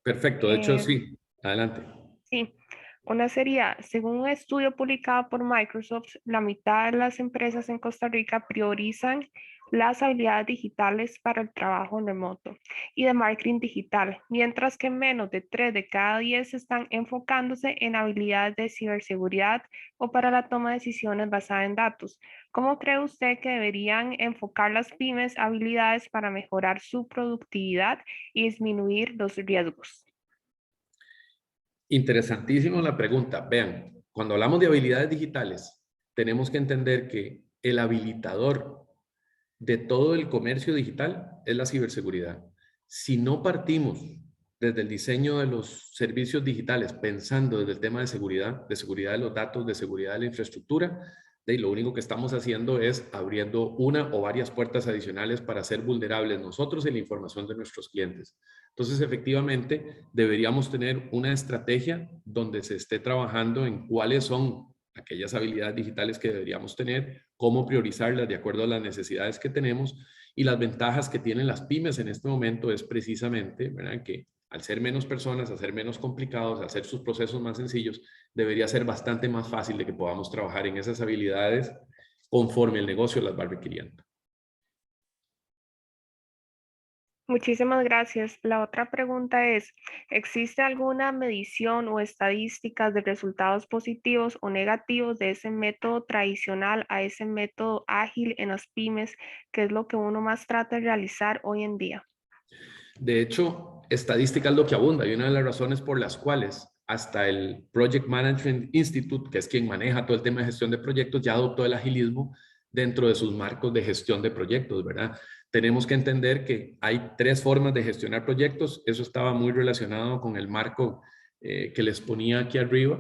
Perfecto, de hecho sí. Adelante. Sí. Una sería, según un estudio publicado por Microsoft, la mitad de las empresas en Costa Rica priorizan las habilidades digitales para el trabajo en remoto y de marketing digital, mientras que menos de 3 de cada 10 están enfocándose en habilidades de ciberseguridad o para la toma de decisiones basada en datos. ¿Cómo cree usted que deberían enfocar las pymes habilidades para mejorar su productividad y disminuir los riesgos? Interesantísimo la pregunta. Vean, cuando hablamos de habilidades digitales, tenemos que entender que el habilitador de todo el comercio digital es la ciberseguridad. Si no partimos desde el diseño de los servicios digitales, pensando desde el tema de seguridad de los datos, de seguridad de la infraestructura, lo único que estamos haciendo es abriendo una o varias puertas adicionales para ser vulnerables nosotros en la información de nuestros clientes. Entonces, efectivamente, deberíamos tener una estrategia donde se esté trabajando en cuáles son aquellas habilidades digitales que deberíamos tener, cómo priorizarlas de acuerdo a las necesidades que tenemos y las ventajas que tienen las pymes en este momento es precisamente, ¿verdad?, que al ser menos personas, al ser menos complicados, al hacer sus procesos más sencillos, debería ser bastante más fácil de que podamos trabajar en esas habilidades conforme el negocio las va requiriendo. Muchísimas gracias. La otra pregunta es, ¿existe alguna medición o estadísticas de resultados positivos o negativos de ese método tradicional a ese método ágil en las pymes, que es lo que uno más trata de realizar hoy en día? De hecho, estadística es lo que abunda y una de las razones por las cuales hasta el Project Management Institute, que es quien maneja todo el tema de gestión de proyectos, ya adoptó el agilismo dentro de sus marcos de gestión de proyectos, ¿verdad? Tenemos que entender que hay tres formas de gestionar proyectos. Eso estaba muy relacionado con el marco que les ponía aquí arriba,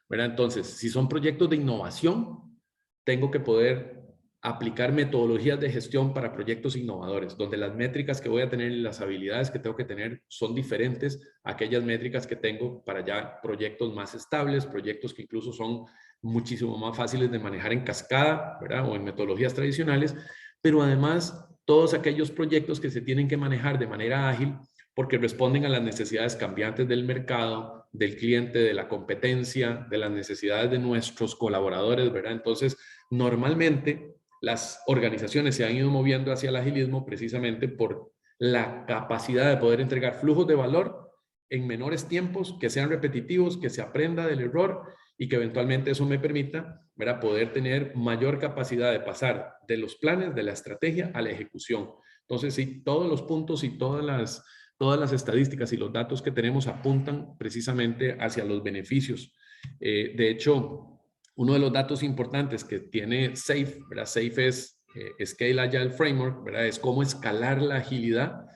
¿verdad? Entonces, si son proyectos de innovación, tengo que poder aplicar metodologías de gestión para proyectos innovadores, donde las métricas que voy a tener y las habilidades que tengo que tener son diferentes a aquellas métricas que tengo para ya proyectos más estables, proyectos que incluso son muchísimo más fáciles de manejar en cascada, ¿verdad? O en metodologías tradicionales, pero además todos aquellos proyectos que se tienen que manejar de manera ágil porque responden a las necesidades cambiantes del mercado, del cliente, de la competencia, de las necesidades de nuestros colaboradores, ¿verdad? Entonces, normalmente las organizaciones se han ido moviendo hacia el agilismo precisamente por la capacidad de poder entregar flujos de valor en menores tiempos, que sean repetitivos, que se aprenda del error y que eventualmente eso me permita, ¿verdad?, poder tener mayor capacidad de pasar de los planes, de la estrategia a la ejecución. Entonces, sí, todos los puntos y todas las estadísticas y los datos que tenemos apuntan precisamente hacia los beneficios. De hecho, uno de los datos importantes que tiene SAFe, ¿verdad? SAFe es Scale Agile Framework, ¿verdad? Es cómo escalar la agilidad.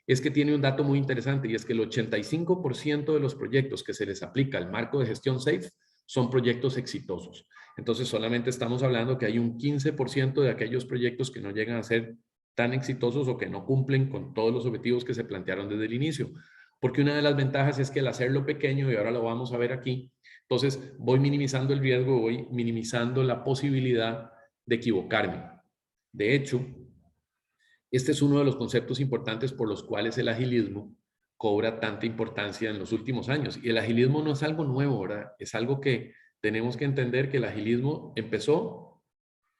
Es que tiene un dato muy interesante y es que el 85% de los proyectos que se les aplica el marco de gestión SAFe son proyectos exitosos. Entonces solamente estamos hablando que hay un 15% de aquellos proyectos que no llegan a ser tan exitosos o que no cumplen con todos los objetivos que se plantearon desde el inicio. Porque una de las ventajas es que al hacerlo pequeño, y ahora lo vamos a ver aquí, entonces voy minimizando el riesgo, voy minimizando la posibilidad de equivocarme. De hecho, este es uno de los conceptos importantes por los cuales el agilismo cobra tanta importancia en los últimos años. Y el agilismo no es algo nuevo, ¿verdad? Es algo que tenemos que entender que el agilismo empezó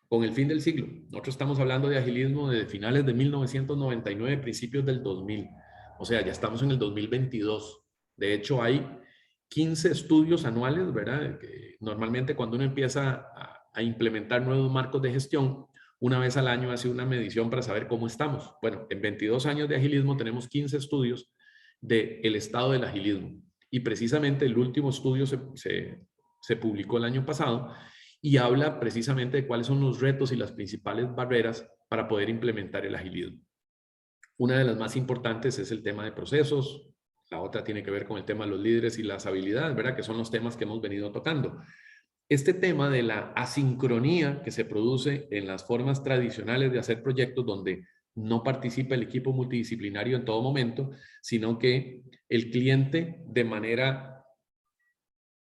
con el fin del siglo. Nosotros estamos hablando de agilismo de finales de 1999, principios del 2000. O sea, ya estamos en el 2022. De hecho, hay 15 estudios anuales, ¿verdad? Que normalmente cuando uno empieza a implementar nuevos marcos de gestión, una vez al año hace una medición para saber cómo estamos. Bueno, en 22 años de agilismo tenemos 15 estudios del estado del agilismo. Y precisamente el último estudio se publicó el año pasado y habla precisamente de cuáles son los retos y las principales barreras para poder implementar el agilismo. Una de las más importantes es el tema de procesos, la otra tiene que ver con el tema de los líderes y las habilidades, ¿verdad? Que son los temas que hemos venido tocando. Este tema de la asincronía que se produce en las formas tradicionales de hacer proyectos donde no participa el equipo multidisciplinario en todo momento, sino que el cliente de manera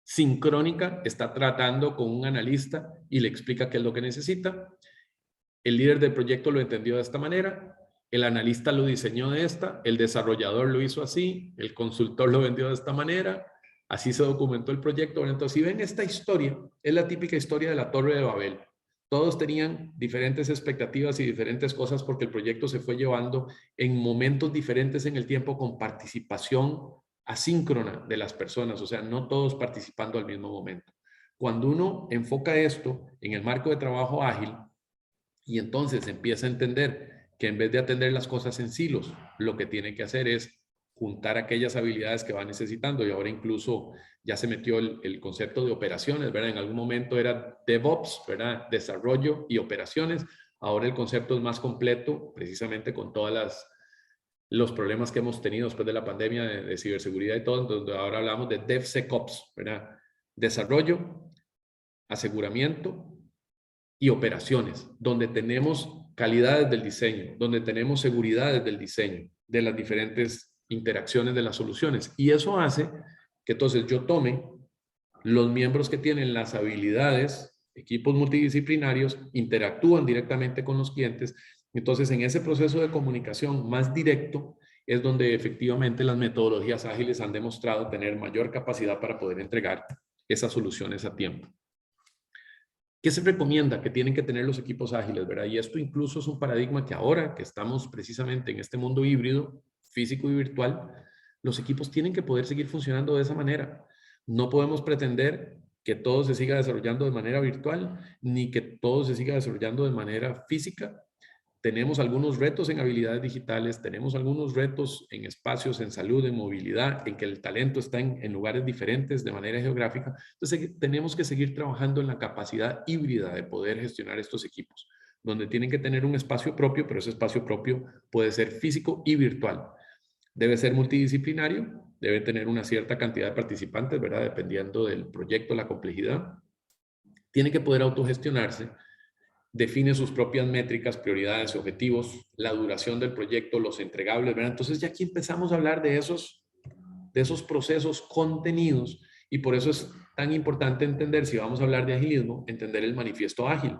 sincrónica está tratando con un analista y le explica qué es lo que necesita. El líder del proyecto lo entendió de esta manera, el analista lo diseñó de esta, el desarrollador lo hizo así, el consultor lo vendió de esta manera, así se documentó el proyecto. Entonces, si ven esta historia, es la típica historia de la Torre de Babel. Todos tenían diferentes expectativas y diferentes cosas porque el proyecto se fue llevando en momentos diferentes en el tiempo con participación asíncrona de las personas, o sea, no todos participando al mismo momento. Cuando uno enfoca esto en el marco de trabajo ágil y entonces empieza a entender que en vez de atender las cosas en silos, lo que tiene que hacer es juntar aquellas habilidades que va necesitando y ahora incluso ya se metió el concepto de operaciones, ¿verdad? En algún momento era DevOps, ¿verdad? Desarrollo y operaciones. Ahora el concepto es más completo, precisamente con todas los problemas que hemos tenido después de la pandemia de ciberseguridad y todo, donde ahora hablamos de DevSecOps, ¿verdad? Desarrollo, aseguramiento y operaciones, donde tenemos calidades del diseño, donde tenemos seguridades del diseño, de las diferentes interacciones de las soluciones. Y eso hace que entonces yo tome los miembros que tienen las habilidades, equipos multidisciplinarios, interactúan directamente con los clientes. Entonces, en ese proceso de comunicación más directo es donde efectivamente las metodologías ágiles han demostrado tener mayor capacidad para poder entregar esas soluciones a tiempo. ¿Qué se recomienda que tienen que tener los equipos ágiles, verdad? Y esto incluso es un paradigma que ahora que estamos precisamente en este mundo híbrido, físico y virtual, los equipos tienen que poder seguir funcionando de esa manera. No podemos pretender que todo se siga desarrollando de manera virtual, ni que todo se siga desarrollando de manera física. Tenemos algunos retos en habilidades digitales, tenemos algunos retos en espacios, en salud, en movilidad, en que el talento está en lugares diferentes de manera geográfica. Entonces, tenemos que seguir trabajando en la capacidad híbrida de poder gestionar estos equipos, donde tienen que tener un espacio propio, pero ese espacio propio puede ser físico y virtual. Debe ser multidisciplinario, debe tener una cierta cantidad de participantes, ¿verdad? Dependiendo del proyecto, la complejidad. Tiene que poder autogestionarse, define sus propias métricas, prioridades, objetivos, la duración del proyecto, los entregables, ¿verdad? Entonces ya aquí empezamos a hablar de esos procesos contenidos y por eso es tan importante entender, si vamos a hablar de agilismo, entender el manifiesto ágil,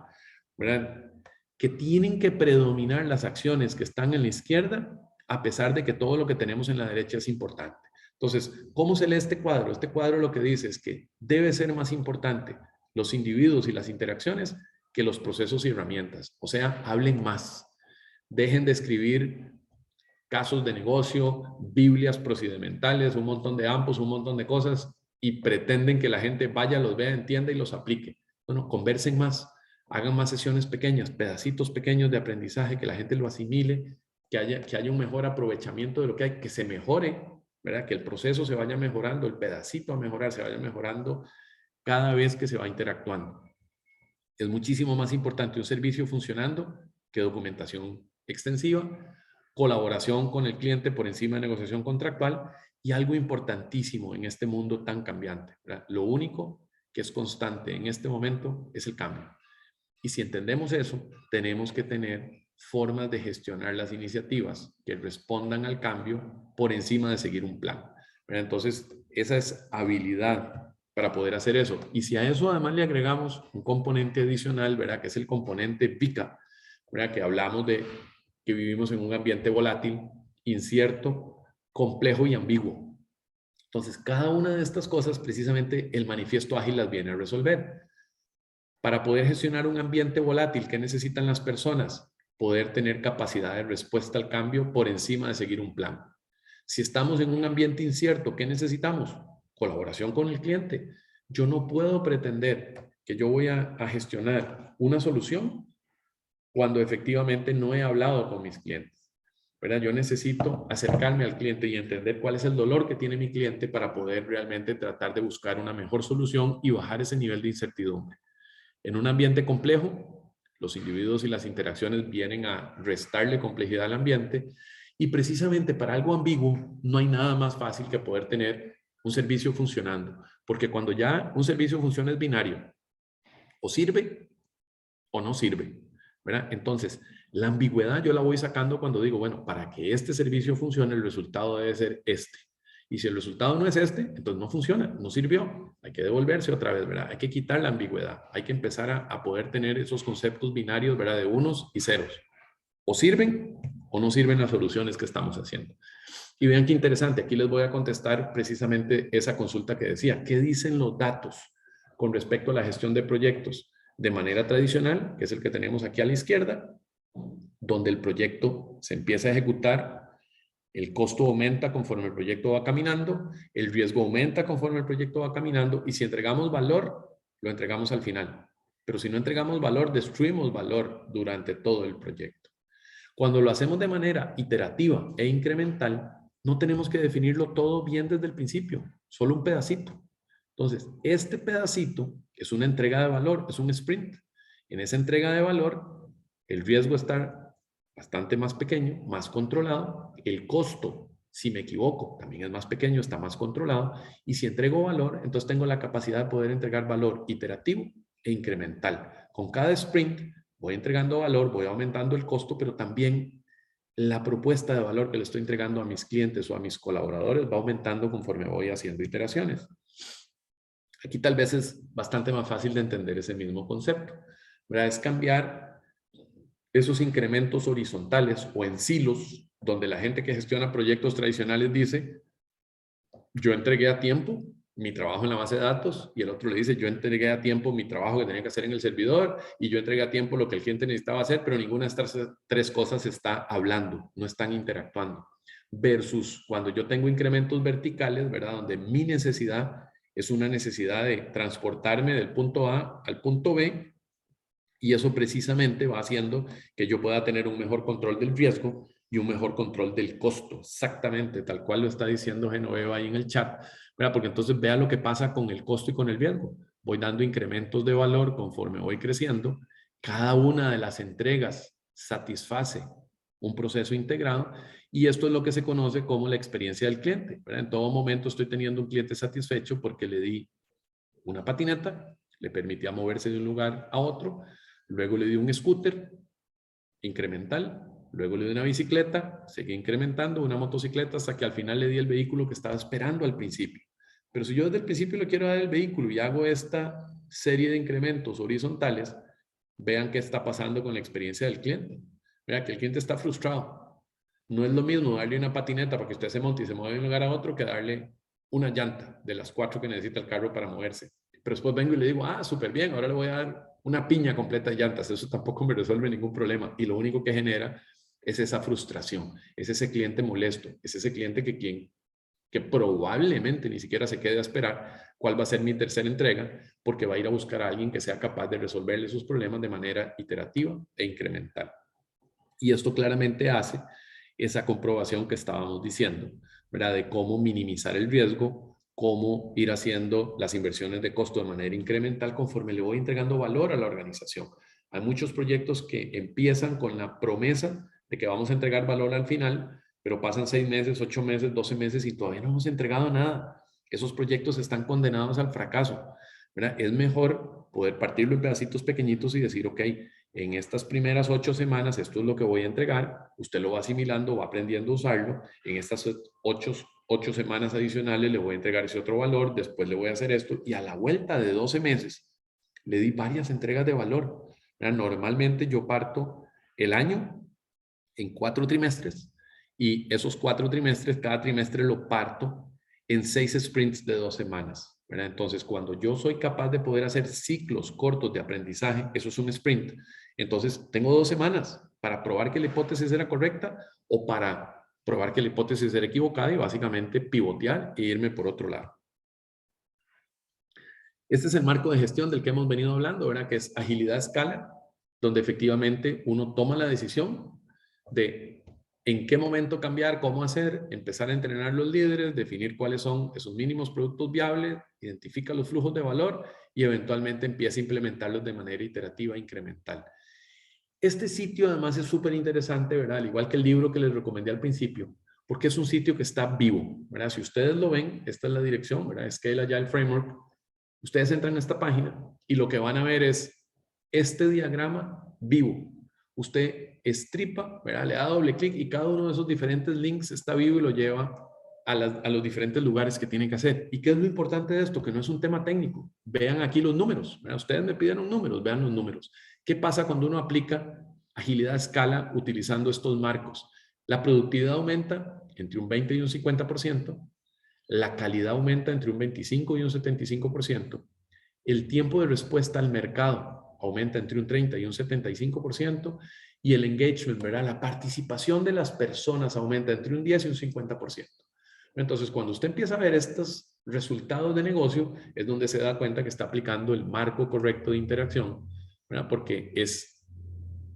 ¿verdad? Que tienen que predominar las acciones que están en la izquierda a pesar de que todo lo que tenemos en la derecha es importante. Entonces, ¿cómo se lee este cuadro? Este cuadro lo que dice es que debe ser más importante los individuos y las interacciones que los procesos y herramientas. O sea, hablen más. Dejen de escribir casos de negocio, biblias procedimentales, un montón de ampos, un montón de cosas y pretenden que la gente vaya, los vea, entienda y los aplique. Bueno, conversen más, hagan más sesiones pequeñas, pedacitos pequeños de aprendizaje, que la gente lo asimile, que haya un mejor aprovechamiento de lo que hay, que se mejore, ¿verdad? Que el proceso se vaya mejorando, el pedacito a mejorar se vaya mejorando cada vez que se va interactuando. Es muchísimo más importante un servicio funcionando que documentación extensiva, colaboración con el cliente por encima de negociación contractual y algo importantísimo en este mundo tan cambiante, ¿verdad? Lo único que es constante en este momento es el cambio. Y si entendemos eso, tenemos que tener formas de gestionar las iniciativas que respondan al cambio por encima de seguir un plan, ¿verdad? Entonces, esa es habilidad para poder hacer eso. Y si a eso además le agregamos un componente adicional, ¿verdad? Que es el componente VICA, ¿verdad? Que hablamos de que vivimos en un ambiente volátil, incierto, complejo y ambiguo. Entonces, cada una de estas cosas, precisamente el manifiesto ágil las viene a resolver. Para poder gestionar un ambiente volátil, ¿qué necesitan las personas? Poder tener capacidad de respuesta al cambio por encima de seguir un plan. Si estamos en un ambiente incierto, ¿qué necesitamos? Colaboración con el cliente. Yo no puedo pretender que yo voy a gestionar una solución cuando efectivamente no he hablado con mis clientes, ¿verdad? Yo necesito acercarme al cliente y entender cuál es el dolor que tiene mi cliente para poder realmente tratar de buscar una mejor solución y bajar ese nivel de incertidumbre. En un ambiente complejo, los individuos y las interacciones vienen a restarle complejidad al ambiente y precisamente para algo ambiguo no hay nada más fácil que poder tener un servicio funcionando, porque cuando ya un servicio funciona es binario, o sirve o no sirve, ¿verdad? Entonces, la ambigüedad yo la voy sacando cuando digo, bueno, para que este servicio funcione, el resultado debe ser este. Y si el resultado no es este, entonces no funciona, no sirvió. Hay que devolverse otra vez, ¿verdad? Hay que quitar la ambigüedad. Hay que empezar a poder tener esos conceptos binarios, ¿verdad? De unos y ceros. O sirven o no sirven las soluciones que estamos haciendo. Y vean qué interesante. Aquí les voy a contestar precisamente esa consulta que decía. ¿Qué dicen los datos con respecto a la gestión de proyectos? De manera tradicional, que es el que tenemos aquí a la izquierda, donde el proyecto se empieza a ejecutar, el costo aumenta conforme el proyecto va caminando, el riesgo aumenta conforme el proyecto va caminando y si entregamos valor, lo entregamos al final. Pero si no entregamos valor, destruimos valor durante todo el proyecto. Cuando lo hacemos de manera iterativa e incremental, no tenemos que definirlo todo bien desde el principio, solo un pedacito. Entonces, este pedacito es una entrega de valor, es un sprint. En esa entrega de valor, el riesgo está bastante más pequeño, más controlado. El costo, si me equivoco, también es más pequeño, está más controlado. Y si entrego valor, entonces tengo la capacidad de poder entregar valor iterativo e incremental. Con cada sprint voy entregando valor, voy aumentando el costo, pero también la propuesta de valor que le estoy entregando a mis clientes o a mis colaboradores va aumentando conforme voy haciendo iteraciones. Aquí tal vez es bastante más fácil de entender ese mismo concepto, ¿verdad? Es cambiar esos incrementos horizontales o en silos, donde la gente que gestiona proyectos tradicionales dice, yo entregué a tiempo, mi trabajo en la base de datos y el otro le dice, yo entregué a tiempo mi trabajo que tenía que hacer en el servidor y yo entregué a tiempo lo que el cliente necesitaba hacer, pero ninguna de estas tres cosas está hablando, no están interactuando. Versus cuando yo tengo incrementos verticales, ¿verdad? Donde mi necesidad es una necesidad de transportarme del punto A al punto B, y eso precisamente va haciendo que yo pueda tener un mejor control del riesgo y un mejor control del costo, exactamente, tal cual lo está diciendo Genoveva ahí en el chat, ¿verdad? Porque entonces vea lo que pasa con el costo y con el riesgo. Voy dando incrementos de valor conforme voy creciendo. Cada una de las entregas satisface un proceso integrado y esto es lo que se conoce como la experiencia del cliente, ¿verdad? En todo momento estoy teniendo un cliente satisfecho porque le di una patineta, le permitía moverse de un lugar a otro, luego le di un scooter incremental, luego le di una bicicleta, seguí incrementando, una motocicleta, hasta que al final le di el vehículo que estaba esperando al principio. Pero si yo desde el principio le quiero dar el vehículo y hago esta serie de incrementos horizontales, vean qué está pasando con la experiencia del cliente. Vean que el cliente está frustrado. No es lo mismo darle una patineta para que usted se monte y se mueva de un lugar a otro que darle una llanta de las 4 que necesita el carro para moverse. Pero después vengo y le digo, súper bien, ahora le voy a dar una piña completa de llantas. Eso tampoco me resuelve ningún problema. Y lo único que genera es esa frustración, es ese cliente molesto, es ese cliente que probablemente ni siquiera se quede a esperar cuál va a ser mi tercera entrega, porque va a ir a buscar a alguien que sea capaz de resolverle sus problemas de manera iterativa e incremental. Y esto claramente hace esa comprobación que estábamos diciendo, ¿verdad? De cómo minimizar el riesgo, cómo ir haciendo las inversiones de costo de manera incremental conforme le voy entregando valor a la organización. Hay muchos proyectos que empiezan con la promesa de que vamos a entregar valor al final, pero pasan 6 meses, 8 meses, 12 meses y todavía no hemos entregado nada. Esos proyectos están condenados al fracaso, ¿verdad? Es mejor poder partirlo en pedacitos pequeñitos y decir, ok, en estas primeras 8 semanas esto es lo que voy a entregar, usted lo va asimilando, va aprendiendo a usarlo, en estas 8 semanas adicionales le voy a entregar ese otro valor, después le voy a hacer esto y a la vuelta de 12 meses le di varias entregas de valor. Normalmente yo parto el año en 4 trimestres y esos 4 trimestres, cada trimestre lo parto en 6 sprints de 2 semanas. ¿Verdad? Entonces, cuando yo soy capaz de poder hacer ciclos cortos de aprendizaje, eso es un sprint. Entonces, tengo 2 semanas para probar que la hipótesis era correcta o para probar que la hipótesis era equivocada y básicamente pivotear e irme por otro lado. Este es el marco de gestión del que hemos venido hablando, ¿verdad? Que es agilidad a escala, donde efectivamente uno toma la decisión de en qué momento cambiar, cómo hacer, empezar a entrenar los líderes, definir cuáles son esos mínimos productos viables, identifica los flujos de valor y eventualmente empieza a implementarlos de manera iterativa e incremental. Este sitio además es súper interesante, ¿verdad? Al igual que el libro que les recomendé al principio, porque es un sitio que está vivo, ¿verdad? Si ustedes lo ven, esta es la dirección, ¿verdad? Scale Agile Framework. Ustedes entran a esta página y lo que van a ver es este diagrama vivo. Usted estripa, ¿verdad? Le da doble clic y cada uno de esos diferentes links está vivo y lo lleva a los diferentes lugares que tienen que hacer. ¿Y qué es lo importante de esto? Que no es un tema técnico. Vean aquí los números, ¿verdad? Ustedes me pidieron números, vean los números. ¿Qué pasa cuando uno aplica agilidad a escala utilizando estos marcos? La productividad aumenta entre un 20 y un 50%. La calidad aumenta entre un 25 y un 75%. El tiempo de respuesta al mercado aumenta entre un 30 y un 75%. Y el engagement, ¿verdad? La participación de las personas aumenta entre un 10 y un 50%. Entonces, cuando usted empieza a ver estos resultados de negocio, es donde se da cuenta que está aplicando el marco correcto de interacción, ¿verdad? Porque es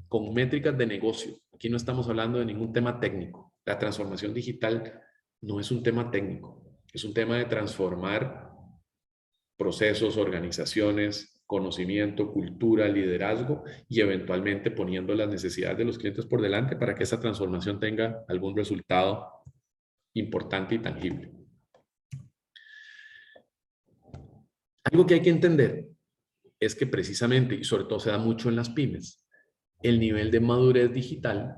con métricas de negocio. Aquí no estamos hablando de ningún tema técnico. La transformación digital no es un tema técnico. Es un tema de transformar procesos, organizaciones, conocimiento, cultura, liderazgo y eventualmente poniendo las necesidades de los clientes por delante para que esa transformación tenga algún resultado importante y tangible. Algo que hay que entender es que precisamente, y sobre todo se da mucho en las pymes, el nivel de madurez digital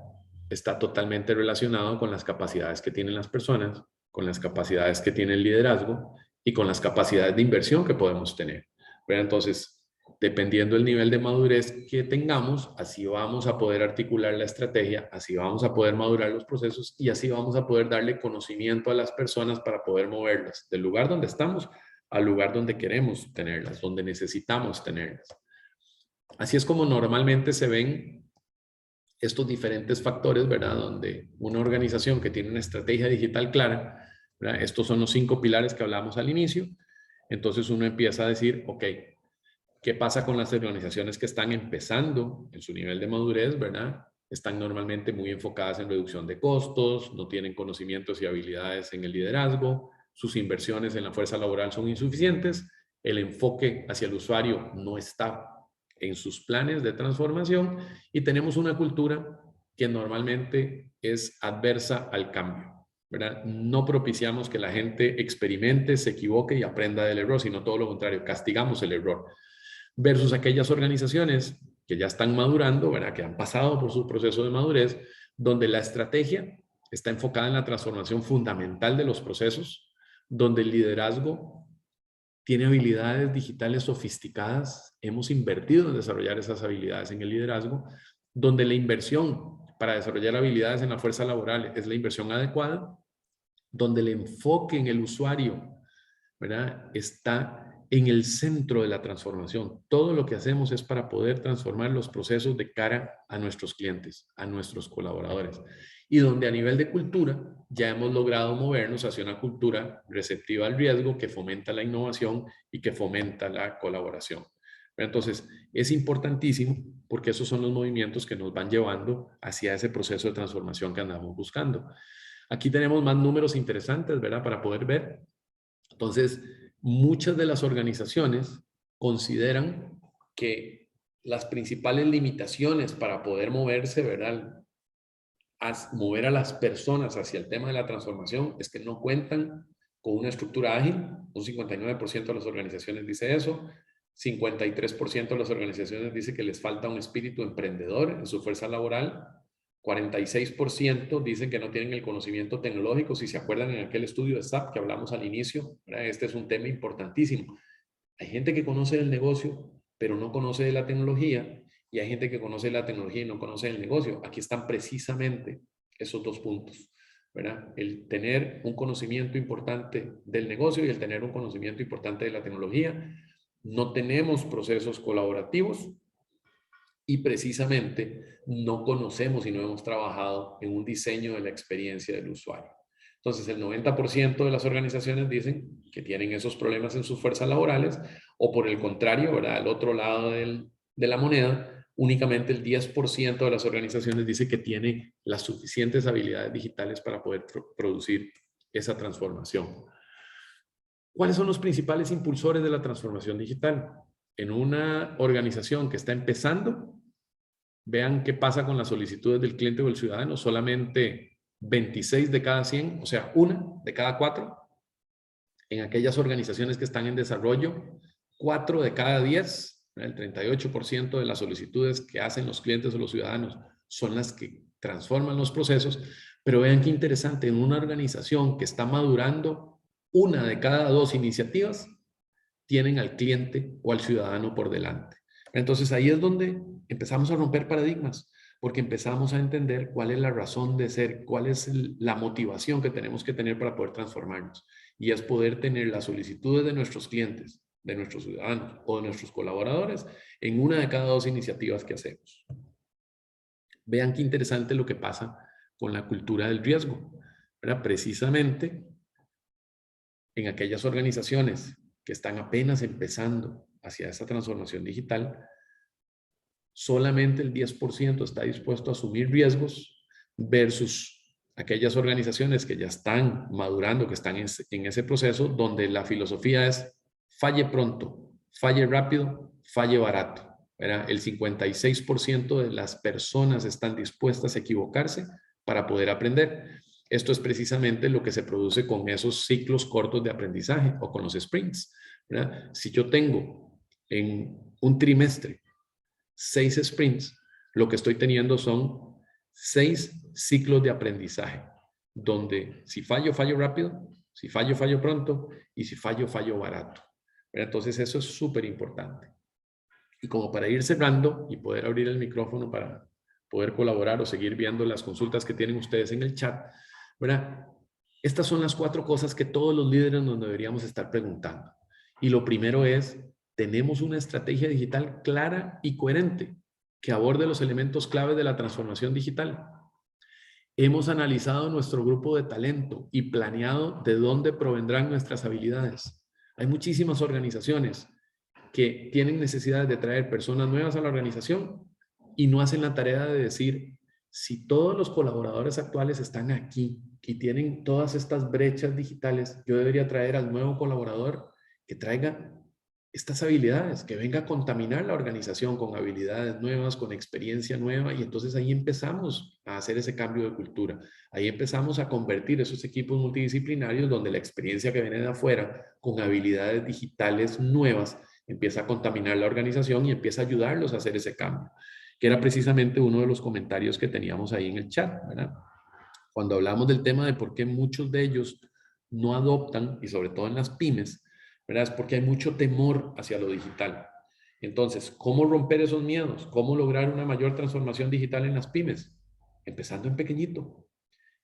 está totalmente relacionado con las capacidades que tienen las personas, con las capacidades que tiene el liderazgo y con las capacidades de inversión que podemos tener. Pero entonces, dependiendo del nivel de madurez que tengamos, así vamos a poder articular la estrategia, así vamos a poder madurar los procesos y así vamos a poder darle conocimiento a las personas para poder moverlas del lugar donde estamos al lugar donde queremos tenerlas, donde necesitamos tenerlas. Así es como normalmente se ven estos diferentes factores, ¿verdad? Donde una organización que tiene una estrategia digital clara, ¿verdad? Estos son los 5 pilares que hablamos al inicio. Entonces uno empieza a decir, ok, ¿qué pasa con las organizaciones que están empezando en su nivel de madurez, ¿verdad? Están normalmente muy enfocadas en reducción de costos, no tienen conocimientos y habilidades en el liderazgo, sus inversiones en la fuerza laboral son insuficientes, el enfoque hacia el usuario no está en sus planes de transformación y tenemos una cultura que normalmente es adversa al cambio, ¿verdad? No propiciamos que la gente experimente, se equivoque y aprenda del error, sino todo lo contrario, castigamos el error. Versus aquellas organizaciones que ya están madurando, ¿verdad? Que han pasado por su proceso de madurez, donde la estrategia está enfocada en la transformación fundamental de los procesos, donde el liderazgo tiene habilidades digitales sofisticadas, hemos invertido en desarrollar esas habilidades en el liderazgo, donde la inversión para desarrollar habilidades en la fuerza laboral es la inversión adecuada, donde el enfoque en el usuario, ¿verdad? Está en el centro de la transformación. Todo lo que hacemos es para poder transformar los procesos de cara a nuestros clientes, a nuestros colaboradores. Y donde a nivel de cultura ya hemos logrado movernos hacia una cultura receptiva al riesgo que fomenta la innovación y que fomenta la colaboración. Entonces, es importantísimo porque esos son los movimientos que nos van llevando hacia ese proceso de transformación que andamos buscando. Aquí tenemos más números interesantes, ¿verdad? Para poder ver. Entonces, muchas de las organizaciones consideran que las principales limitaciones para poder moverse, ¿verdad? Mover a las personas hacia el tema de la transformación es que no cuentan con una estructura ágil. Un 59% de las organizaciones dice eso. 53% de las organizaciones dice que les falta un espíritu emprendedor en su fuerza laboral. 46% dicen que no tienen el conocimiento tecnológico. Si se acuerdan en aquel estudio de SAP que hablamos al inicio, ¿verdad? Este es un tema importantísimo. Hay gente que conoce el negocio, pero no conoce de la tecnología, y hay gente que conoce la tecnología y no conoce el negocio. Aquí están precisamente esos dos puntos, ¿verdad? El tener un conocimiento importante del negocio y el tener un conocimiento importante de la tecnología. No tenemos procesos colaborativos y precisamente no conocemos y no hemos trabajado en un diseño de la experiencia del usuario. Entonces, el 90% de las organizaciones dicen que tienen esos problemas en sus fuerzas laborales, o por el contrario, ¿verdad? Al otro lado de la moneda, únicamente el 10% de las organizaciones dice que tiene las suficientes habilidades digitales para poder producir esa transformación. ¿Cuáles son los principales impulsores de la transformación digital? En una organización que está empezando, vean qué pasa con las solicitudes del cliente o el ciudadano. Solamente 26 de cada 100, o sea, 1 de cada 4. En aquellas organizaciones que están en desarrollo, 4 de cada 10, el 38% de las solicitudes que hacen los clientes o los ciudadanos son las que transforman los procesos. Pero vean qué interesante, en una organización que está madurando, 1 de cada 2 iniciativas tienen al cliente o al ciudadano por delante. Entonces ahí es donde empezamos a romper paradigmas, porque empezamos a entender cuál es la razón de ser, cuál es la motivación que tenemos que tener para poder transformarnos. Y es poder tener las solicitudes de nuestros clientes, de nuestros ciudadanos o de nuestros colaboradores en 1 de cada 2 iniciativas que hacemos. Vean qué interesante lo que pasa con la cultura del riesgo, ¿verdad? Precisamente en aquellas organizaciones que están apenas empezando hacia esa transformación digital, solamente el 10% está dispuesto a asumir riesgos versus aquellas organizaciones que ya están madurando, que están en ese proceso, donde la filosofía es falle pronto, falle rápido, falle barato. ¿Verdad? El 56% de las personas están dispuestas a equivocarse para poder aprender. Esto es precisamente lo que se produce con esos ciclos cortos de aprendizaje o con los sprints, ¿verdad? Si yo tengo en un trimestre 6 sprints, lo que estoy teniendo son 6 ciclos de aprendizaje, donde si fallo, fallo rápido, si fallo, fallo pronto, y si fallo, fallo barato. Entonces eso es súper importante. Y como para ir cerrando y poder abrir el micrófono para poder colaborar o seguir viendo las consultas que tienen ustedes en el chat, ¿verdad? Estas son las 4 cosas que todos los líderes nos deberíamos estar preguntando. Y lo primero es, tenemos una estrategia digital clara y coherente que aborde los elementos claves de la transformación digital. Hemos analizado nuestro grupo de talento y planeado de dónde provendrán nuestras habilidades. Hay muchísimas organizaciones que tienen necesidad de traer personas nuevas a la organización y no hacen la tarea de decir, si todos los colaboradores actuales están aquí y tienen todas estas brechas digitales, yo debería traer al nuevo colaborador que traiga estas habilidades, que venga a contaminar la organización con habilidades nuevas, con experiencia nueva, y entonces ahí empezamos a hacer ese cambio de cultura. Ahí empezamos a convertir esos equipos multidisciplinarios donde la experiencia que viene de afuera, con habilidades digitales nuevas, empieza a contaminar la organización y empieza a ayudarlos a hacer ese cambio, que era precisamente uno de los comentarios que teníamos ahí en el chat, ¿verdad? Cuando hablamos del tema de por qué muchos de ellos no adoptan, y sobre todo en las pymes, ¿verdad? Es porque hay mucho temor hacia lo digital. Entonces, ¿cómo romper esos miedos? ¿Cómo lograr una mayor transformación digital en las pymes? Empezando en pequeñito,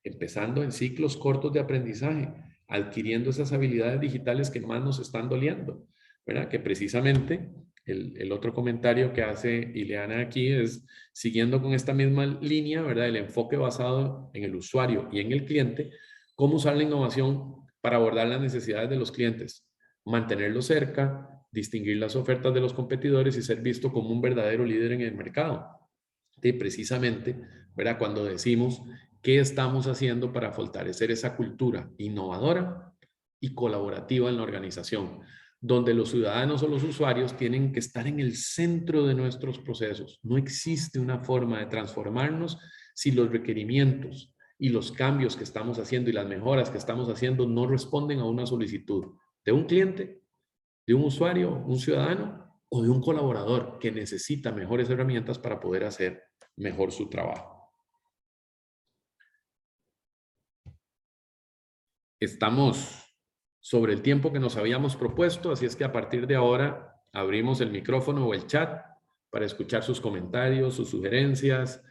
empezando en ciclos cortos de aprendizaje, adquiriendo esas habilidades digitales que más nos están doliendo, ¿verdad? Que precisamente el otro comentario que hace Ileana aquí es, siguiendo con esta misma línea, ¿verdad? El enfoque basado en el usuario y en el cliente, cómo usar la innovación para abordar las necesidades de los clientes, mantenerlos cerca, distinguir las ofertas de los competidores y ser visto como un verdadero líder en el mercado. Y precisamente, ¿verdad? Cuando decimos qué estamos haciendo para fortalecer esa cultura innovadora y colaborativa en la organización, donde los ciudadanos o los usuarios tienen que estar en el centro de nuestros procesos. No existe una forma de transformarnos si los requerimientos y los cambios que estamos haciendo y las mejoras que estamos haciendo no responden a una solicitud de un cliente, de un usuario, un ciudadano o de un colaborador que necesita mejores herramientas para poder hacer mejor su trabajo. Estamos sobre el tiempo que nos habíamos propuesto, así es que a partir de ahora abrimos el micrófono o el chat para escuchar sus comentarios, sus sugerencias,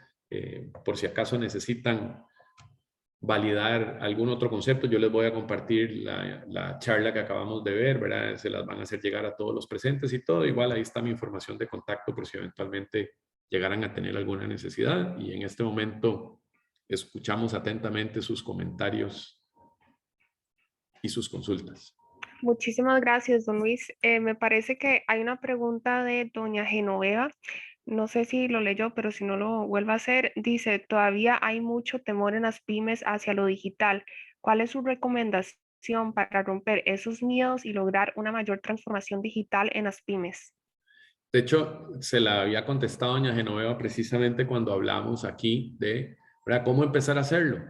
por si acaso necesitan validar algún otro concepto, yo les voy a compartir la charla que acabamos de ver, ¿verdad? Se las van a hacer llegar a todos los presentes y todo. Igual ahí está mi información de contacto por si eventualmente llegaran a tener alguna necesidad. Y en este momento escuchamos atentamente sus comentarios y sus consultas. Muchísimas gracias, don Luis. Me parece que hay una pregunta de doña Genoveva. No sé si lo leyó, pero si no lo vuelvo a hacer, dice, todavía hay mucho temor en las pymes hacia lo digital. ¿Cuál es su recomendación para romper esos miedos y lograr una mayor transformación digital en las pymes? De hecho, se la había contestado doña Genoveva precisamente cuando hablamos aquí de, ¿verdad? ¿Cómo empezar a hacerlo?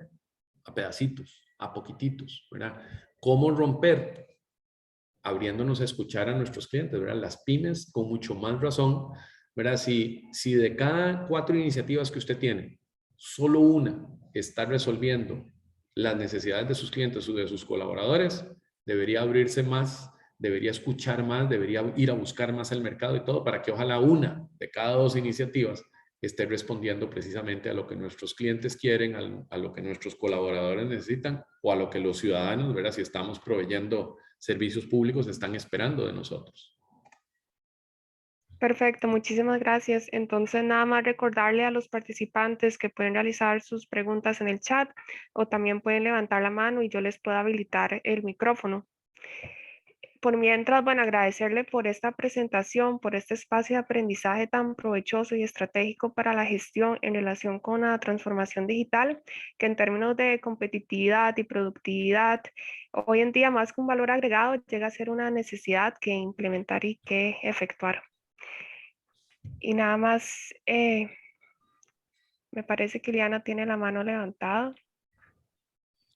A pedacitos, a poquititos, ¿verdad? ¿Cómo romper? Abriéndonos a escuchar a nuestros clientes, ¿verdad? Las pymes, con mucho más razón, ¿verdad? Si de cada 4 iniciativas que usted tiene, solo una está resolviendo las necesidades de sus clientes o de sus colaboradores, debería abrirse más, debería escuchar más, debería ir a buscar más el mercado y todo para que ojalá una de cada 2 iniciativas esté respondiendo precisamente a lo que nuestros clientes quieren, a lo que nuestros colaboradores necesitan o a lo que los ciudadanos, ¿verdad? Si estamos proveyendo servicios públicos, están esperando de nosotros. Perfecto, muchísimas gracias. Entonces, nada más recordarle a los participantes que pueden realizar sus preguntas en el chat o también pueden levantar la mano y yo les puedo habilitar el micrófono. Por mientras, bueno, agradecerle por esta presentación, por este espacio de aprendizaje tan provechoso y estratégico para la gestión en relación con la transformación digital, que en términos de competitividad y productividad, hoy en día más que un valor agregado, llega a ser una necesidad que implementar y que efectuar. Y nada más, me parece que Liana tiene la mano levantada.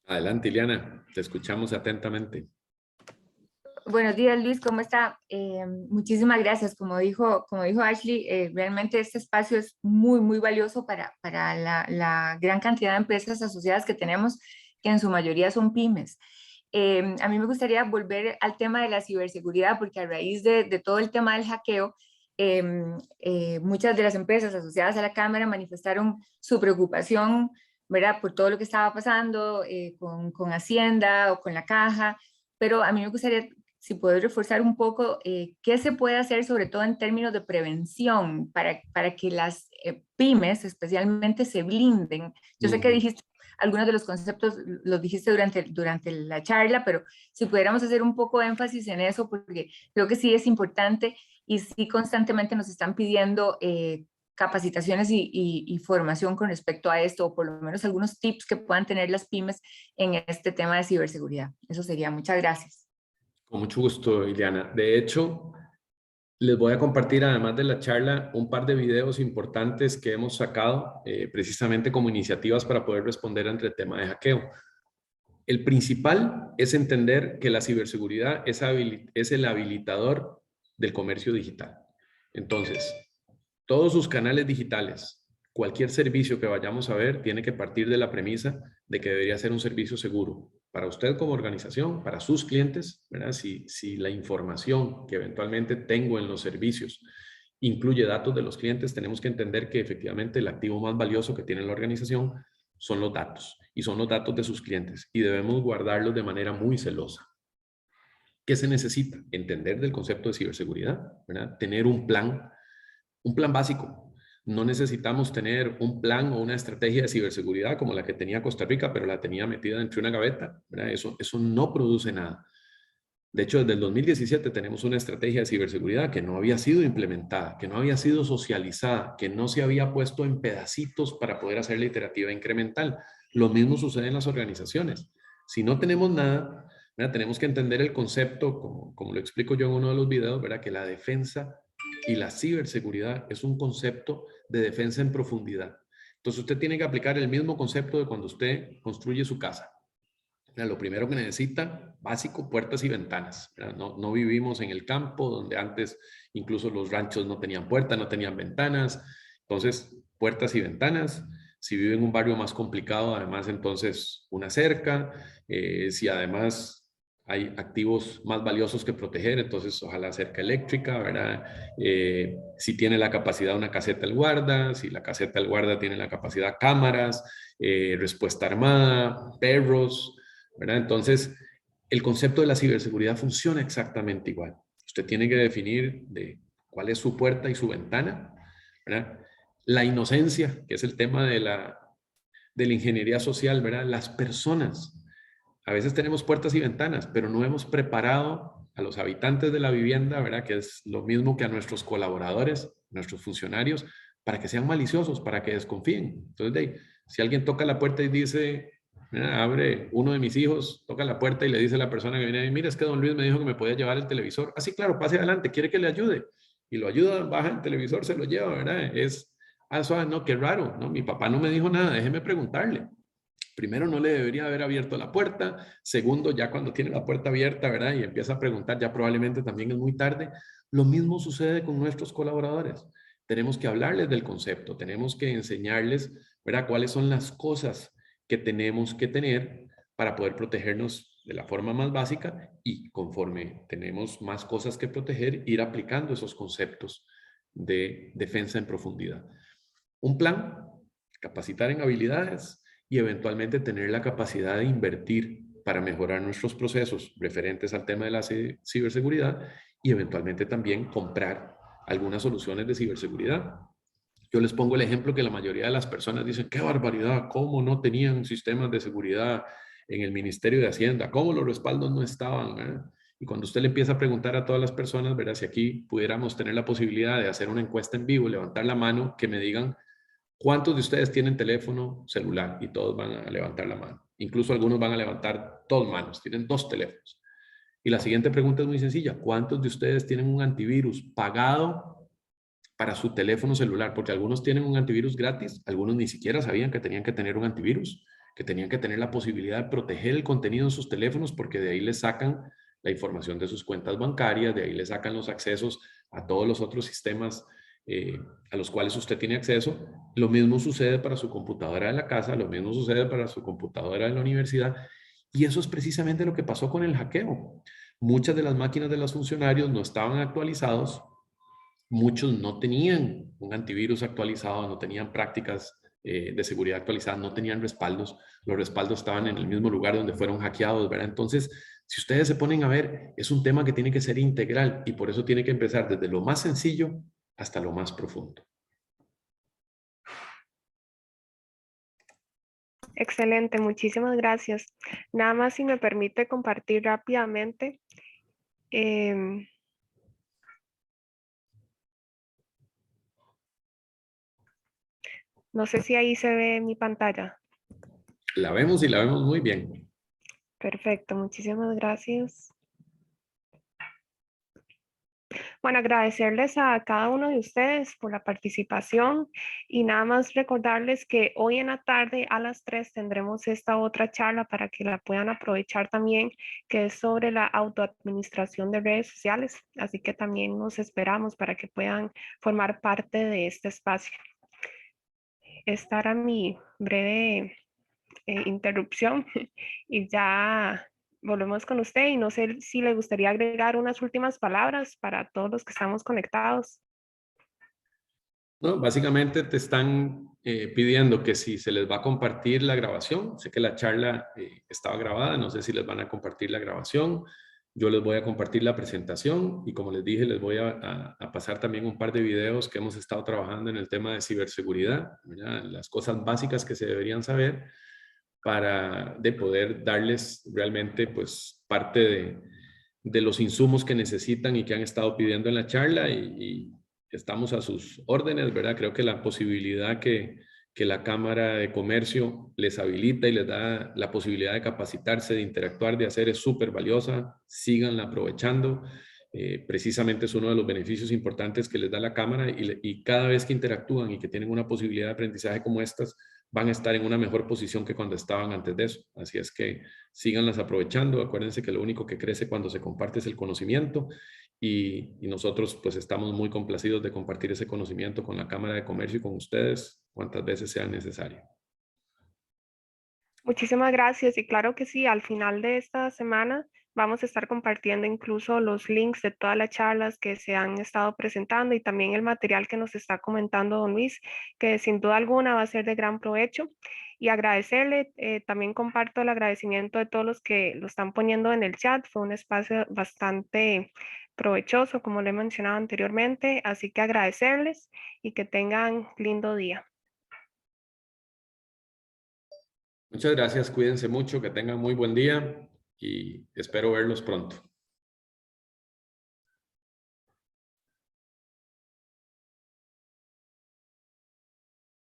Adelante, Ileana, te escuchamos atentamente. Buenos días, Luis, ¿cómo está? Muchísimas gracias. Como dijo Ashley, realmente este espacio es muy, muy valioso para la gran cantidad de empresas asociadas que tenemos, que en su mayoría son pymes. A mí me gustaría volver al tema de la ciberseguridad, porque a raíz de todo el tema del hackeo, muchas de las empresas asociadas a la Cámara manifestaron su preocupación, ¿verdad?, por todo lo que estaba pasando con Hacienda o con la Caja, pero a mí me gustaría si puedes reforzar un poco qué se puede hacer, sobre todo en términos de prevención, para que las pymes especialmente se blinden. Yo sé que dijiste algunos de los conceptos, los dijiste durante la charla, pero si pudiéramos hacer un poco de énfasis en eso, porque creo que sí es importante y sí constantemente nos están pidiendo capacitaciones y formación con respecto a esto, o por lo menos algunos tips que puedan tener las pymes en este tema de ciberseguridad. Eso sería. Muchas gracias. Con mucho gusto, Ileana. De hecho, les voy a compartir, además de la charla, un par de videos importantes que hemos sacado precisamente como iniciativas para poder responder ante el tema de hackeo. El principal es entender que la ciberseguridad es el habilitador del comercio digital. Entonces, todos sus canales digitales, cualquier servicio que vayamos a ver, tiene que partir de la premisa de que debería ser un servicio seguro para usted como organización, para sus clientes, ¿verdad? Si la información que eventualmente tengo en los servicios incluye datos de los clientes, tenemos que entender que efectivamente el activo más valioso que tiene la organización son los datos, y son los datos de sus clientes, y debemos guardarlos de manera muy celosa. ¿Qué se necesita? Entender del concepto de ciberseguridad, ¿verdad? Tener un plan básico. No necesitamos tener un plan o una estrategia de ciberseguridad como la que tenía Costa Rica, pero la tenía metida entre una gaveta, ¿verdad? Eso no produce nada. De hecho, desde el 2017 tenemos una estrategia de ciberseguridad que no había sido implementada, que no había sido socializada, que no se había puesto en pedacitos para poder hacer la iterativa incremental. Lo mismo sucede en las organizaciones. Si no tenemos nada, ¿verdad? Tenemos que entender el concepto, como lo explico yo en uno de los videos, ¿verdad? Que la defensa y la ciberseguridad es un concepto de defensa en profundidad. Entonces usted tiene que aplicar el mismo concepto de cuando usted construye su casa. Lo primero que necesita, básico, puertas y ventanas. No vivimos en el campo, donde antes incluso los ranchos no tenían puertas, no tenían ventanas. Entonces, puertas y ventanas. Si vive en un barrio más complicado, además, entonces una cerca. Si además hay activos más valiosos que proteger, entonces ojalá cerca eléctrica, ¿verdad? Si tiene la capacidad una caseta del guarda, si la caseta del guarda tiene la capacidad cámaras, respuesta armada, perros, ¿verdad? Entonces, el concepto de la ciberseguridad funciona exactamente igual. Usted tiene que definir de cuál es su puerta y su ventana, ¿verdad? La inocencia, que es el tema de la ingeniería social, ¿verdad? Las personas. A veces tenemos puertas y ventanas, pero no hemos preparado a los habitantes de la vivienda, ¿verdad? Que es lo mismo que a nuestros colaboradores, nuestros funcionarios, para que sean maliciosos, para que desconfíen. Entonces, si alguien toca la puerta y dice, abre, uno de mis hijos toca la puerta y le dice a la persona que viene ahí, mira, es que don Luis me dijo que me podía llevar el televisor. Ah, sí, claro, pase adelante, quiere que le ayude. Y lo ayuda, baja el televisor, se lo lleva, ¿verdad? No, qué raro, ¿no? Mi papá no me dijo nada, déjeme preguntarle. Primero, no le debería haber abierto la puerta. Segundo, ya cuando tiene la puerta abierta, ¿verdad? Y empieza a preguntar, ya probablemente también es muy tarde. Lo mismo sucede con nuestros colaboradores. Tenemos que hablarles del concepto, tenemos que enseñarles, ¿verdad? Cuáles son las cosas que tenemos que tener para poder protegernos de la forma más básica, y conforme tenemos más cosas que proteger, ir aplicando esos conceptos de defensa en profundidad. Un plan, capacitar en habilidades, y eventualmente tener la capacidad de invertir para mejorar nuestros procesos referentes al tema de la ciberseguridad, y eventualmente también comprar algunas soluciones de ciberseguridad. Yo les pongo el ejemplo que la mayoría de las personas dicen, qué barbaridad, cómo no tenían sistemas de seguridad en el Ministerio de Hacienda, cómo los respaldos no estaban, ¿eh? Y cuando usted le empieza a preguntar a todas las personas, ¿verdad? Si aquí pudiéramos tener la posibilidad de hacer una encuesta en vivo, levantar la mano, que me digan ¿cuántos de ustedes tienen teléfono celular? Y todos van a levantar la mano. Incluso algunos van a levantar dos manos, tienen dos teléfonos. Y la siguiente pregunta es muy sencilla. ¿Cuántos de ustedes tienen un antivirus pagado para su teléfono celular? Porque algunos tienen un antivirus gratis, algunos ni siquiera sabían que tenían que tener un antivirus, que tenían que tener la posibilidad de proteger el contenido en sus teléfonos, porque de ahí les sacan la información de sus cuentas bancarias, de ahí les sacan los accesos a todos los otros sistemas a los cuales usted tiene acceso. Lo mismo sucede para su computadora de la casa, lo mismo sucede para su computadora de la universidad, y eso es precisamente lo que pasó con el hackeo. Muchas de las máquinas de los funcionarios no estaban actualizados, muchos no tenían un antivirus actualizado, no tenían prácticas de seguridad actualizada, no tenían respaldos. Los respaldos estaban en el mismo lugar donde fueron hackeados, ¿verdad? Entonces, si ustedes se ponen a ver, es un tema que tiene que ser integral y por eso tiene que empezar desde lo más sencillo hasta lo más profundo. Excelente, muchísimas gracias. Nada más si me permite compartir rápidamente. No sé si ahí se ve mi pantalla. La vemos y la vemos muy bien. Perfecto, muchísimas gracias. Bueno, agradecerles a cada uno de ustedes por la participación y nada más recordarles que hoy en la tarde a las 3 tendremos esta otra charla para que la puedan aprovechar también, que es sobre la autoadministración de redes sociales. Así que también nos esperamos para que puedan formar parte de este espacio. Esta era mi breve interrupción y ya volvemos con usted y no sé si le gustaría agregar unas últimas palabras para todos los que estamos conectados. No, básicamente te están pidiendo que si se les va a compartir la grabación, sé que la charla estaba grabada, no sé si les van a compartir la grabación, yo les voy a compartir la presentación y como les dije, les voy a pasar también un par de videos que hemos estado trabajando en el tema de ciberseguridad, ¿verdad? Las cosas básicas que se deberían saber para de poder darles realmente pues parte de los insumos que necesitan y que han estado pidiendo en la charla y estamos a sus órdenes, ¿verdad? Creo que la posibilidad que la Cámara de Comercio les habilita y les da la posibilidad de capacitarse, de interactuar, de hacer es súper valiosa. Síganla aprovechando. Precisamente es uno de los beneficios importantes que les da la Cámara y cada vez que interactúan y que tienen una posibilidad de aprendizaje como estas, van a estar en una mejor posición que cuando estaban antes de eso. Así es que síganlas aprovechando. Acuérdense que lo único que crece cuando se comparte es el conocimiento y nosotros pues estamos muy complacidos de compartir ese conocimiento con la Cámara de Comercio y con ustedes cuantas veces sea necesario. Muchísimas gracias y claro que sí, al final de esta semana vamos a estar compartiendo incluso los links de todas las charlas que se han estado presentando y también el material que nos está comentando don Luis, que sin duda alguna va a ser de gran provecho. Y agradecerle, también comparto el agradecimiento de todos los que lo están poniendo en el chat, fue un espacio bastante provechoso, como le he mencionado anteriormente, así que agradecerles y que tengan lindo día. Muchas gracias, cuídense mucho, que tengan muy buen día y espero verlos pronto.